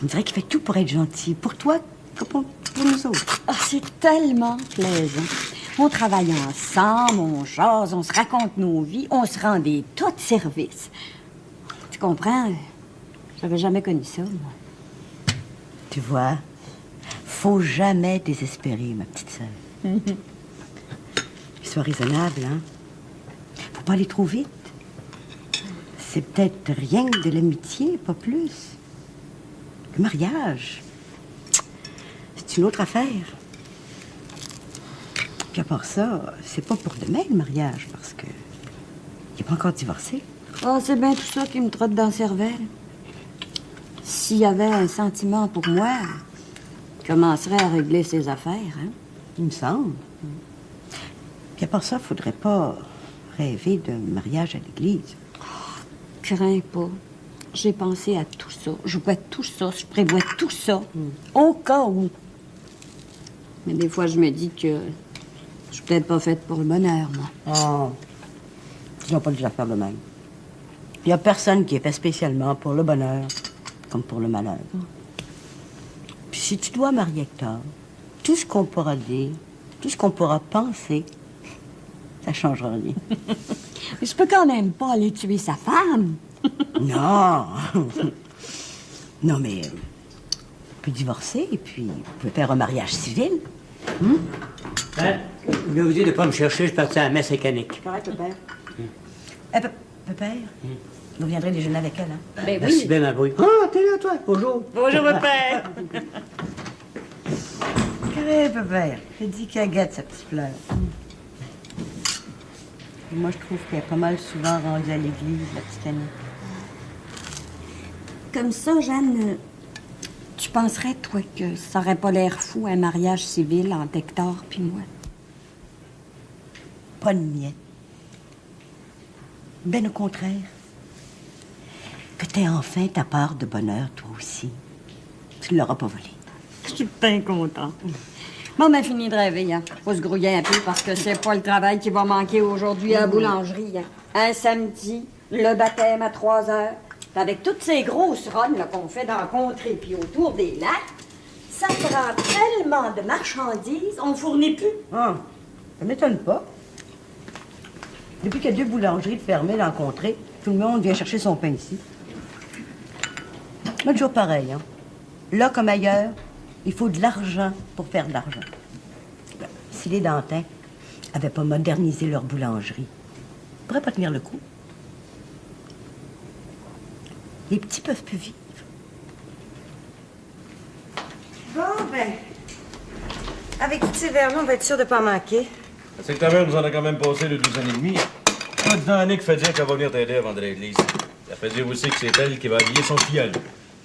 On dirait qu'il fait tout pour être gentil. Pour toi, pour nous autres. Ah, c'est tellement plaisant. On travaille ensemble, on jase, on se raconte nos vies, on se rend des tas de services. Tu comprends? J'avais jamais connu ça, moi. Tu vois, faut jamais désespérer, ma petite sœur. Sois raisonnable, hein? Faut pas aller trop vite. c'est peut-être rien que de l'amitié, pas plus. Le mariage, c'est une autre affaire. Puis à part ça, c'est pas pour demain, le mariage, parce que il n'est pas encore divorcé. Oh, c'est bien tout ça qui me trotte dans le cervelle. S'il y avait un sentiment pour moi, il commencerait à régler ses affaires, hein? Il me semble. Puis à part ça, faudrait pas rêver d'un mariage à l'église. Crains pas. J'ai pensé à tout ça. Je vois tout ça. Je prévois tout ça. Au cas où. Mais des fois, je me dis que je suis peut-être pas faite pour le bonheur, moi. Oh, ils n'ont pas déjà faire de même. Il n'y a personne qui est fait spécialement pour le bonheur comme pour le malheur. Puis si tu dois marier Hector, tout ce qu'on pourra dire, tout ce qu'on pourra penser, ça changera rien. Mais je peux quand même pas aller tuer sa femme. Non. Non, mais on peut divorcer et puis on peut faire un mariage civil. Hein? Je vais vous dire de ne pas me chercher, je suis parti à la messe mécanique. Correct, pépère. Pépère, vous viendrez déjeuner avec elle, hein? Ben Merci oui. bien, ma brouille. Ah, t'es là, toi. Bonjour. Bonjour, pépère. Correct, pépère. J'ai dit qu'elle gâte sa petite fleur. Moi, je trouve qu'elle est pas mal souvent rendue à l'église, la petite Annie. Comme ça, Jeanne, tu penserais, toi, que ça aurait pas l'air fou, un mariage civil entre Hector puis moi? Pas de miette. Ben au contraire. Que t'aies enfin ta part de bonheur, toi aussi. Tu ne l'auras pas volé. Je suis bien content. Bon, ben, fini de rêver, hein. Faut se grouiller un peu parce que c'est pas le travail qui va manquer aujourd'hui à la boulangerie, hein. Un samedi, le baptême à 3 heures. Puis avec toutes ces grosses runs là, qu'on fait dans la contrée puis autour des lacs, ça prend tellement de marchandises, on fournit plus. Ah, ça m'étonne pas. Depuis qu'il y a 2 boulangeries fermées dans la contrée, tout le monde vient chercher son pain ici. Moi, toujours pareil, hein. Là comme ailleurs, il faut de l'argent pour faire de l'argent. Ben, si les Dantins n'avaient pas modernisé leur boulangerie, ils ne pourraient pas tenir le coup. Les petits peuvent plus vivre. Bon, ben, avec tous ces verres-là, on va être sûr de pas manquer. C'est que ta mère nous en a quand même passé le 12 ans et demi. Pas dedans, Annick fait dire qu'elle va venir t'aider avant d'aller à l'église. Elle fait dire aussi que c'est elle qui va habiller son filleul.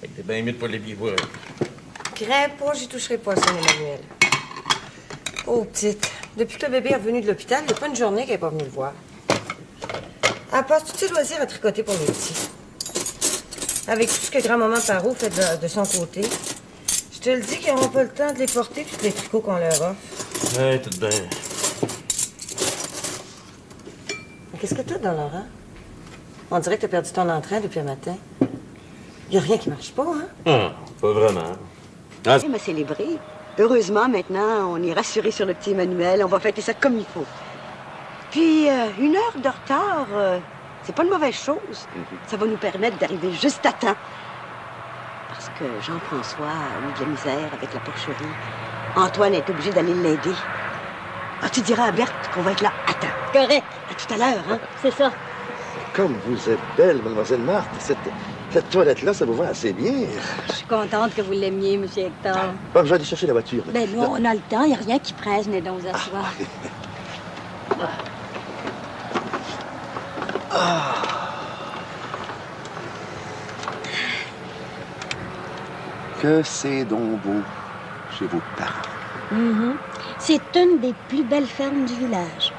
Fait que t'es bien mieux de pas l'habiller pour elle. Crains pas, j'y toucherai pas, son Emmanuel. Oh, petite. Depuis que le bébé est revenu de l'hôpital, il n'y a pas une journée qu'elle n'est pas venue le voir. Elle passe tous ses loisirs à tricoter pour les petits. Avec tout ce que grand-maman Parot fait de son côté, je te le dis qu'ils n'auront pas le temps de les porter, tous les tricots qu'on leur offre. Ouais, tout bien. Qu'est-ce que t'as dans Laurent? On dirait que t'as perdu ton entrain depuis le matin. Il n'y a rien qui marche pas, hein? Ah, pas vraiment. Ah, on m'a célébré. Heureusement, maintenant, on est rassuré sur le petit Emmanuel. On va fêter ça comme il faut. Puis, 1 heure de retard, c'est pas une mauvaise chose. Ça va nous permettre d'arriver juste à temps. Parce que Jean-François a eu de la misère avec la porcherie. Antoine est obligé d'aller l'aider. Ah, tu diras à Berthe qu'on va être là à temps. Correct. À tout à l'heure, hein? C'est ça. Comme vous êtes belle, mademoiselle Marthe. Cette toilette-là, ça vous va assez bien. Je suis contente que vous l'aimiez, M. Hector. Bon, je vais aller chercher la voiture. Ben, nous, on a le temps. Il n'y a rien qui presse. Venez donc vous asseoir. Que c'est donc beau chez vos parents. Mhm. C'est une des plus belles fermes du village.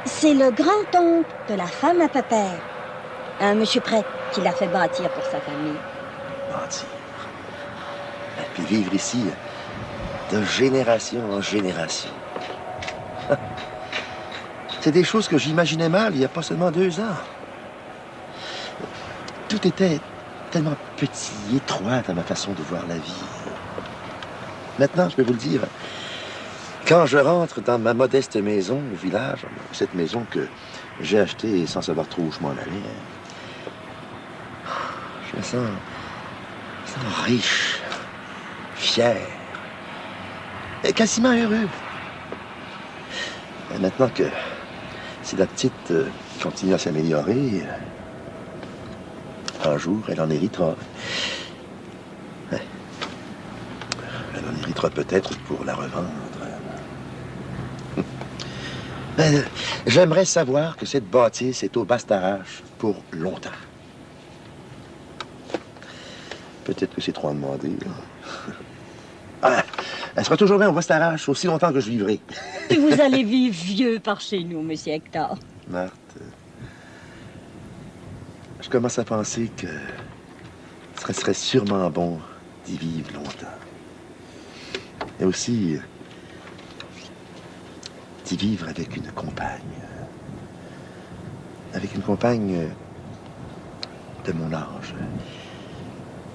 C'est le grand-oncle de la femme à pépère, un monsieur prêtre qui l'a fait bâtir pour sa famille. Bâtir. Et puis vivre ici de génération en génération. C'est des choses que j'imaginais mal il n'y a pas seulement 2 ans. Tout était tellement petit, étroit dans ma façon de voir la vie. Maintenant, je peux vous le dire, quand je rentre dans ma modeste maison au village, cette maison que j'ai achetée sans savoir trop où je m'en allais, je me sens riche, fier, et quasiment heureux. Et maintenant que si la petite continue à s'améliorer, grand jour, elle en héritera. Ouais. Elle en héritera peut-être pour la revendre. J'aimerais savoir que cette bâtisse est au Bastarache pour longtemps. Peut-être que c'est trop à demander. Ah, elle sera toujours bien au Bastarache, aussi longtemps que je vivrai. Et vous allez vivre vieux par chez nous, monsieur Hector. Marthe, je commence à penser que ce serait sûrement bon d'y vivre longtemps. Et aussi d'y vivre avec une compagne. Avec une compagne de mon âge.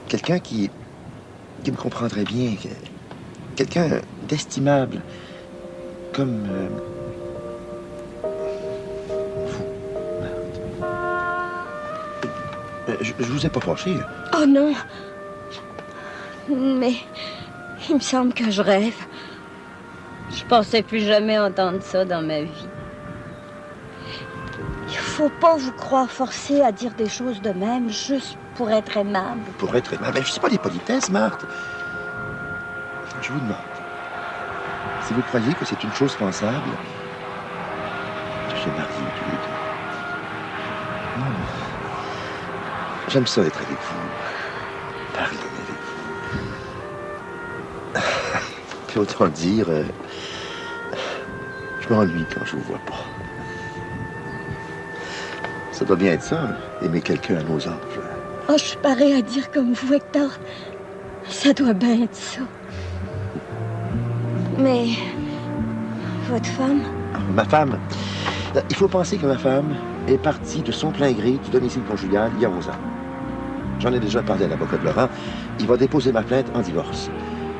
Quelqu'un qui me comprendrait bien. Quelqu'un d'estimable. Comme vous, Marthe. Je vous ai pas fâché. Oh non. Mais il me semble que je rêve. Je pensais plus jamais entendre ça dans ma vie. Il faut pas vous croire forcé à dire des choses de même juste pour être aimable. Pour être aimable? Mais je sais pas des politesses, Marthe. Je vous demande. Si vous croyez que c'est une chose pensable, je suis marié tous les deux. Non. J'aime ça être avec vous. Parler avec vous. Puis autant le dire, je m'ennuie quand je vous vois pas. Ça doit bien être ça, aimer quelqu'un à nos âges. Oh, je suis pareil à dire comme vous, Hector. Ça doit bien être ça. Mais votre femme? Ma femme? Il faut penser que ma femme est partie de son plein gré du domicile conjugal il y a 11 ans. J'en ai déjà parlé à l'avocat de Laurent. Il va déposer ma plainte en divorce.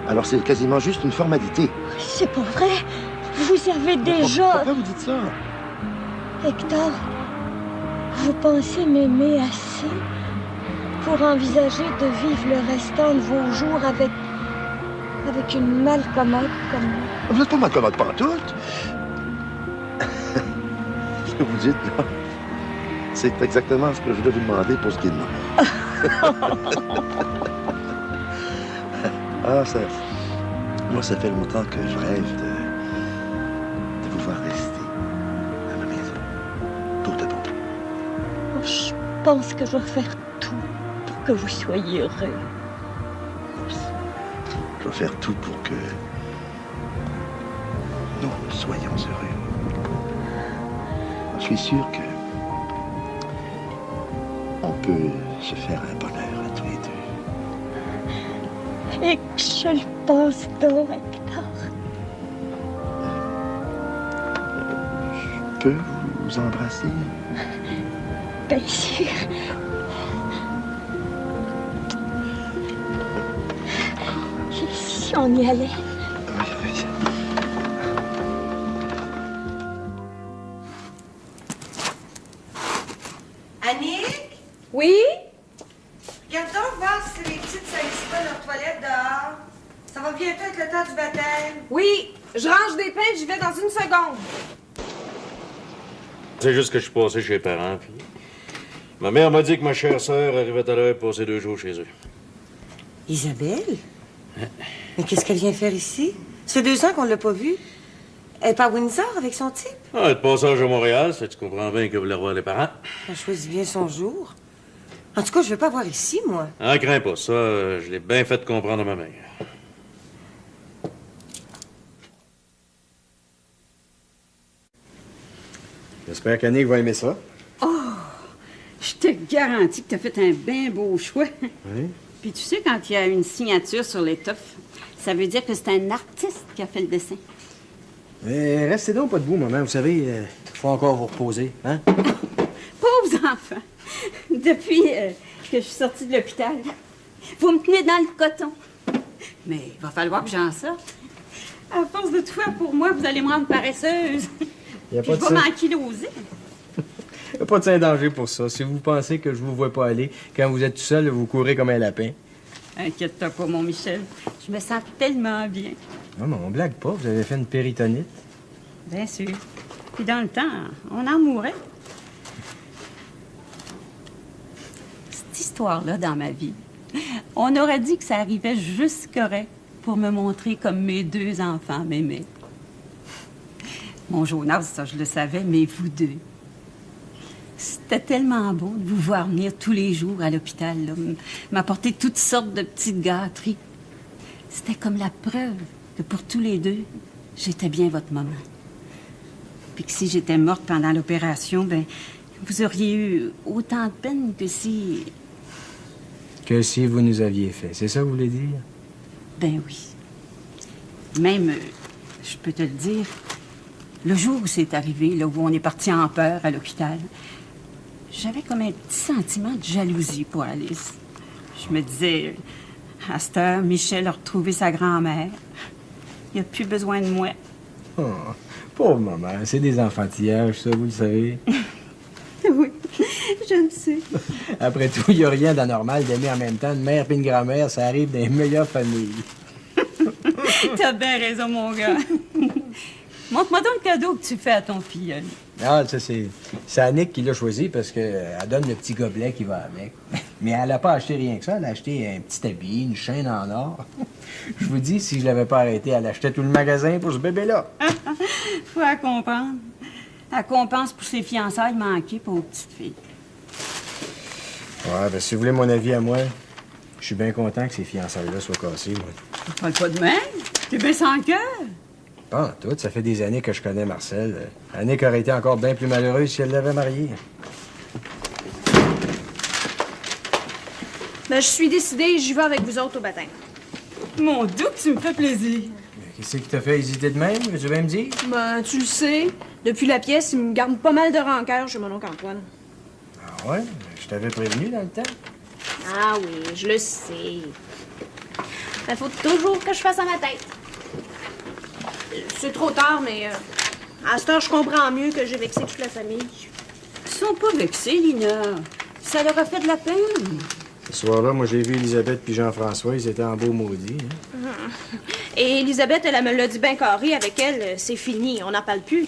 Alors c'est quasiment juste une formalité. C'est pas vrai. Vous avez déjà... Pourquoi vous dites ça? Hector, vous pensez m'aimer assez pour envisager de vivre le restant de vos jours avec une malcommode comme moi? Vous n'êtes pas malcommode pantoute. Ce que vous dites, là, c'est exactement ce que je voulais vous demander pour ce qui est de moi. Ah, ça... Moi, ça fait longtemps que je rêve de vous voir rester à ma maison. Tout à temps. Je pense que je vais faire tout pour que vous soyez heureux. Je vais faire tout pour que nous soyons heureux. Je suis sûr que on peut se faire un bonheur à tous les deux. Et que je le pense donc, Hector. Je peux vous embrasser? Bien sûr. Si on y allait. Annick? Oui? Regarde donc voir si les petites salissent pas leur toilette dehors. Ça va bientôt être le temps du baptême. Oui, je range des pains, j'y vais dans une seconde. C'est juste que je suis passé chez les parents, puis... Ma mère m'a dit que ma chère sœur arrivait à l'heure pour passer 2 jours chez eux. Isabelle? Mais qu'est-ce qu'elle vient faire ici? Ça fait 2 ans qu'on l'a pas vue. Elle est pas à Windsor avec son type? Ah, de passage à Montréal, ça, tu comprends bien qu'elle voulait revoir les parents. Elle choisit bien son jour. En tout cas, je veux pas voir ici, moi. Ah, crains pas, ça, je l'ai bien fait comprendre à ma mère. J'espère qu'Annick va aimer ça. Oh, je te garantis que tu as fait un bien beau choix. Oui. Puis tu sais, quand il y a une signature sur l'étoffe, ça veut dire que c'est un artiste qui a fait le dessin. Mais restez donc pas debout, maman. Vous savez, il faut encore vous reposer, hein? Pauvres enfants! Depuis que je suis sortie de l'hôpital, vous me tenez dans le coton. Mais il va falloir que j'en sorte. À force de tout faire pour moi, vous allez me rendre paresseuse. Y a Puis pas je de vais ça. m'enkyloser. Il n'y a pas de saint danger pour ça. Si vous pensez que je vous vois pas aller, quand vous êtes tout seul, vous courez comme un lapin. Inquiète-toi pas, mon Michel. Je me sens tellement bien. Non, mais on blague pas. Vous avez fait une péritonite. Bien sûr. Puis dans le temps, on en mourait. Cette histoire-là dans ma vie. On aurait dit que ça arrivait juste correct pour me montrer comme mes 2 enfants m'aimaient. Mon Jonas, ça, je le savais, mais vous deux. C'était tellement beau de vous voir venir tous les jours à l'hôpital, là, m'apporter toutes sortes de petites gâteries. C'était comme la preuve que pour tous les deux, j'étais bien votre maman. Puis que si j'étais morte pendant l'opération, ben vous auriez eu autant de peine que si... Que si vous nous aviez fait, c'est ça que vous voulez dire? Ben oui. Même, je peux te le dire, le jour où c'est arrivé, là, où on est parti en peur à l'hôpital, j'avais comme un petit sentiment de jalousie pour Alice. Je me disais, à cette heure, Michel a retrouvé sa grand-mère. Il n'a plus besoin de moi. Oh, pauvre maman, c'est des enfantillages, ça, vous le savez. Oui, je le sais. Après tout, il n'y a rien d'anormal d'aimer en même temps une mère et une grand-mère. Ça arrive dans les meilleures familles. T'as bien raison, mon gars. Montre-moi donc le cadeau que tu fais à ton filleul. Ah, ça, c'est Annick qui l'a choisi parce qu'elle donne le petit gobelet qui va avec. Mais elle n'a pas acheté rien que ça. Elle a acheté un petit habit, une chaîne en or. Je vous dis, si je l'avais pas arrêté, elle achetait tout le magasin pour ce bébé-là. Faut la comprendre. Elle compense pour ses fiançailles manquées pour aux petites filles. Ouais, ben si vous voulez mon avis à moi, je suis bien content que ces fiançailles-là soient cassées, moi. Parle pas de même. T'es bien sans cœur. Pas en tout. Ça fait des années que je connais Marcel. Annick aurait été encore bien plus malheureuse si elle l'avait marié. Ben, je suis décidée, j'y vais avec vous autres au baptême. Mon Dieu, tu me fais plaisir. Qu'est-ce qui t'a fait hésiter de même? Veux-tu bien me dire? Ben, tu le sais, depuis la pièce, il me garde pas mal de rancœur chez mon oncle Antoine. Ah ouais? Je t'avais prévenu dans le temps. Ah oui, je le sais. Il faut toujours que je fasse à ma tête. C'est trop tard, mais à cette heure, je comprends mieux que j'ai vexé toute la famille. Ils sont pas vexés, Lina. Ça leur a fait de la peine. Ce soir-là, moi, j'ai vu Elisabeth puis Jean-François. Ils étaient en beau maudit. Hein? Et Elisabeth, elle me l'a dit bien carré. Avec elle, c'est fini. On n'en parle plus.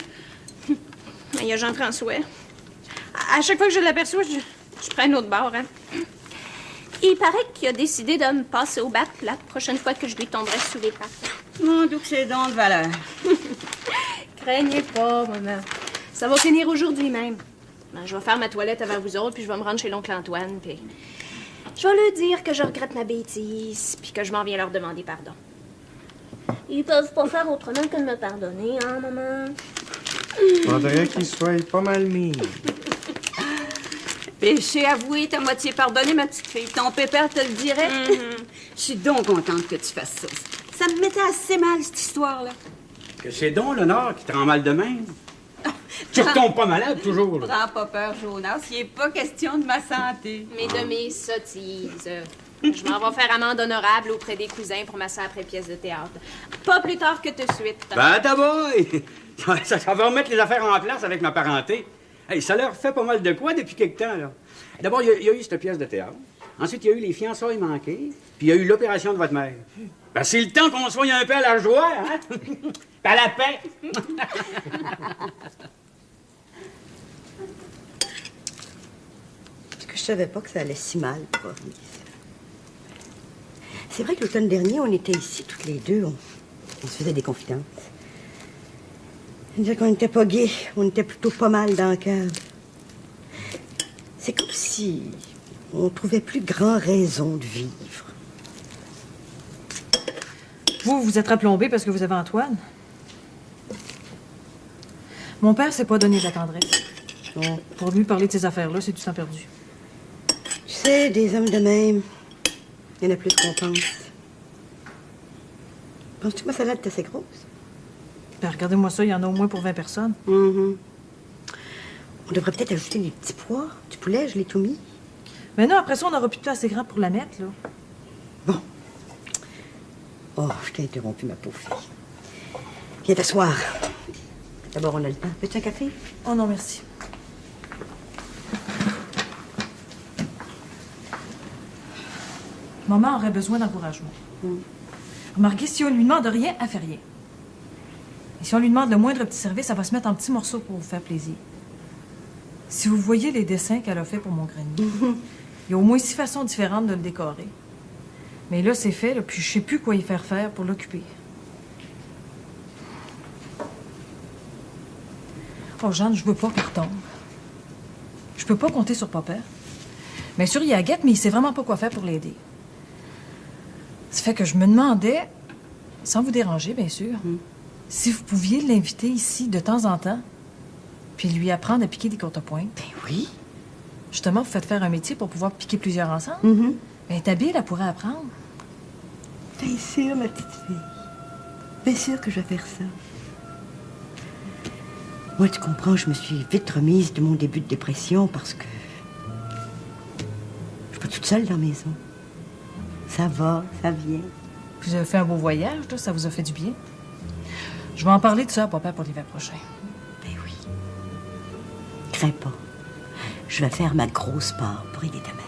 Il y a Jean-François. À chaque fois que je l'aperçois, je prends un autre bord. Hein? Il paraît qu'il a décidé de me passer au bat la prochaine fois que je lui tomberai sous les pattes. Mon Dieu, que c'est donc de valeur. Craignez pas, maman. Ça va finir aujourd'hui même. Ben, je vais faire ma toilette avant vous autres, puis je vais me rendre chez l'oncle Antoine, puis je vais leur dire que je regrette ma bêtise, puis que je m'en viens leur demander pardon. Ils peuvent pas faire autrement que de me pardonner, hein, maman? On dirait qu'ils soient pas mal mis. Péché avoué, ta moitié pardonnée, ma petite fille. Ton pépère te le dirait. Je suis donc contente que tu fasses ça. Ça me mettait assez mal, cette histoire-là. Que c'est donc le Nord qui te rend mal de même. Tu retombes pas malade, toujours. Là. Prends pas peur, Jonas. Il n'est pas question de ma santé. Mais de mes sottises. Je m'en vais faire amende honorable auprès des cousins pour ma sœur après pièce de théâtre. Pas plus tard que tout de suite. Ben, d'abord, ça va remettre les affaires en place avec ma parenté. Hey, ça leur fait pas mal de quoi depuis quelque temps, là. D'abord, il y a eu cette pièce de théâtre. Ensuite, il y a eu les fiançailles manquées. Puis il y a eu l'opération de votre mère. Ben, c'est le temps qu'on soit un peu à la joie, hein? À la paix. Parce que je savais pas que ça allait si mal pour revenir. C'est vrai que l'automne dernier, on était ici toutes les deux. On se faisait des confidences. Dire qu'on n'était pas gays, on était plutôt pas mal dans le cœur. C'est comme si on trouvait plus grand raison de vivre. Vous êtes replombé parce que vous avez Antoine? Mon père s'est pas donné de la tendresse. Non. Pour lui parler de ces affaires-là, c'est du temps perdu. Tu sais, des hommes de même, il y en a plus qu'on pense. Penses-tu que ma salade est assez grosse? Ben, regardez-moi ça, il y en a au moins pour 20 personnes. On devrait peut-être ajouter des petits pois, du poulet, je l'ai tout mis. Mais non, après ça, on n'aura plus de place assez grand pour la mettre, là. Oh, je t'ai interrompu, ma pauvre fille. Viens t'asseoir. D'abord, on a le temps. Veux-tu un café? Oh non, merci. Maman aurait besoin d'encouragement. Remarquez, si on lui demande rien, elle fait rien. Et si on lui demande le moindre petit service, elle va se mettre en petits morceaux pour vous faire plaisir. Si vous voyez les dessins qu'elle a fait pour mon grenier, Il y a au moins 6 façons différentes de le décorer. Mais là, c'est fait, là, puis je sais plus quoi y faire pour l'occuper. Oh, Jeanne, je veux pas qu'elle retombe. Je peux pas compter sur papa. Bien sûr, il y a Agathe, mais il sait vraiment pas quoi faire pour l'aider. Ça fait que je me demandais, sans vous déranger, bien sûr, si vous pouviez l'inviter ici de temps en temps, puis lui apprendre à piquer des courtepointes. Ben oui. Justement, vous faites faire un métier pour pouvoir piquer plusieurs ensemble. Bien, Tabille, elle pourrait apprendre. Bien sûr, ma petite fille. Bien sûr que je vais faire ça. Moi, tu comprends, je me suis vite remise de mon début de dépression parce que je suis pas toute seule dans la maison. Ça va, ça vient. Vous avez fait un beau voyage, là, ça vous a fait du bien. Je vais en parler de ça à papa pour l'hiver prochain. Ben oui. Crains pas. Je vais faire ma grosse part pour aider ta mère.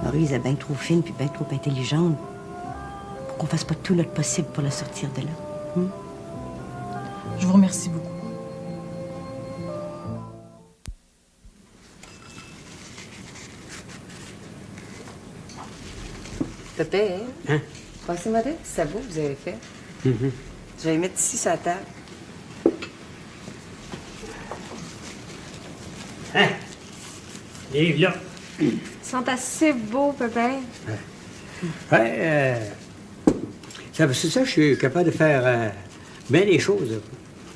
Maurice est bien trop fine puis bien trop intelligente pour qu'on fasse pas tout notre possible pour la sortir de là. Je vous remercie beaucoup. Pépé, Hein? passez-moi des petits sabots que vous avez fait. Je vais les mettre ici sur la table. Hein? Livre là. Ils sont assez beaux, Pépé. Ouais, c'est ça, je suis capable de faire bien des choses.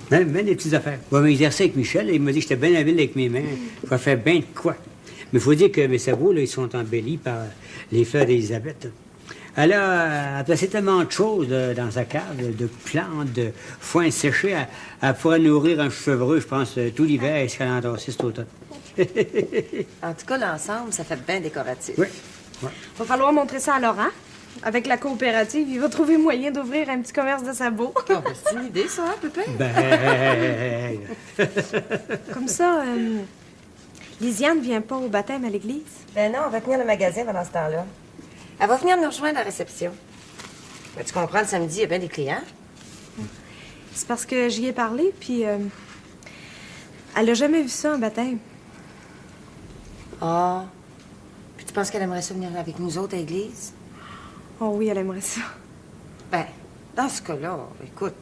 Bien des petites affaires. Je vais m'exercer avec Michel. Il m'a dit que j'étais bien habile avec mes mains. Je vais faire bien de quoi. Mais il faut dire que mes sabots, là, ils sont embellis par les fleurs d'Élisabeth. Elle a placé tellement de choses dans sa cave, de plantes, de foin séché. Elle pourrait nourrir un chevreux, je pense, tout l'hiver jusqu'à l'endorser cet automne. En tout cas, l'ensemble, ça fait bien décoratif. Oui. Ouais. Va falloir montrer ça à Laurent. Avec la coopérative, il va trouver moyen d'ouvrir un petit commerce de sabots. Oh, ben, c'est une idée, ça, hein, Pépé? Ben... Comme ça, Lisiane ne vient pas au baptême à l'église? Ben non, on va tenir le magasin pendant ce temps-là. Elle va venir nous rejoindre à la réception. Ben, tu comprends, le samedi, il y a bien des clients. C'est parce que j'y ai parlé, puis elle a jamais vu ça, un baptême. Ah. Puis tu penses qu'elle aimerait ça venir avec nous autres à l'église? Oh oui, elle aimerait ça. Ben, dans ce cas-là, écoute,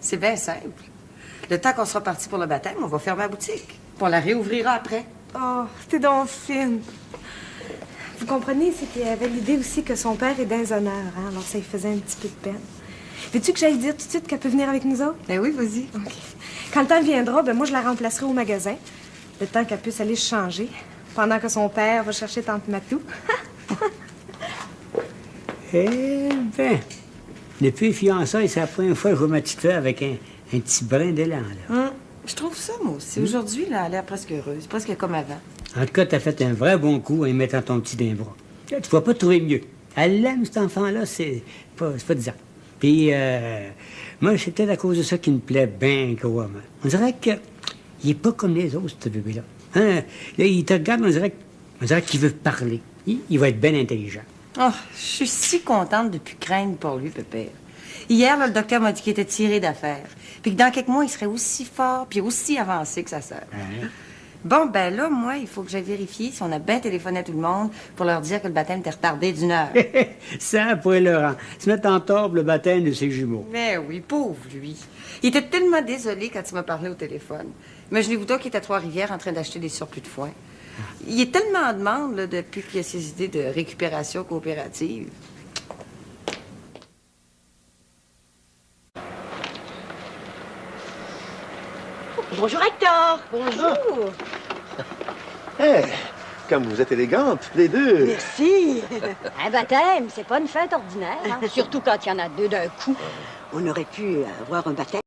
c'est bien simple. Le temps qu'on sera parti pour le baptême, on va fermer la boutique. Puis on la réouvrira après. Oh, t'es donc fine. Vous comprenez, c'est qu'il avait l'idée aussi que son père est dans les honneurs, hein? Alors ça lui faisait un petit peu de peine. Veux-tu que j'aille dire tout de suite qu'elle peut venir avec nous autres? Ben oui, vas-y. OK. Quand le temps viendra, ben moi, je la remplacerai au magasin. Le temps qu'elle puisse aller se changer. Pendant que son père va chercher tante Matou. Eh bien, depuis fiançailles, c'est la première fois que je vois ma petite fille avec un petit brin d'élan, là. Je trouve ça, moi aussi. Aujourd'hui, là, elle a l'air presque heureuse, presque comme avant. En tout cas, t'as fait un vrai bon coup en y mettant ton petit d'un bras. Tu vas pas trouver mieux. Elle l'aime, cet enfant-là, c'est pas disant. Puis, moi, c'est peut-être à cause de ça qu'il me plaît bien gros. On dirait qu'il est pas comme les autres, ce bébé-là. Hein? Là, il te regarde, on dirait qu'il veut parler. Il va être bien intelligent. Oh, je suis si contente de plus craindre pour lui, Pépé. Hier, là, le docteur m'a dit qu'il était tiré d'affaires. Puis que dans quelques mois, il serait aussi fort puis aussi avancé que sa sœur. Hein? Bon, ben là, moi, il faut que j'aille vérifier si on a bien téléphoné à tout le monde pour leur dire que le baptême était retardé d'1 heure. Ça, pour Laurent, se mettre en tort pour le baptême de ses jumeaux. Mais oui, pauvre lui. Il était tellement désolé quand il m'a parlé au téléphone. Imaginez-vous donc qu'il est à Trois-Rivières en train d'acheter des surplus de foin. Il est tellement en demande là, depuis qu'il y a ses idées de récupération coopérative. Bonjour, Hector. Bonjour. Eh, comme vous êtes élégantes, les deux. Merci. Un baptême, c'est pas une fête ordinaire, hein? Surtout quand il y en a deux d'un coup. On aurait pu avoir un baptême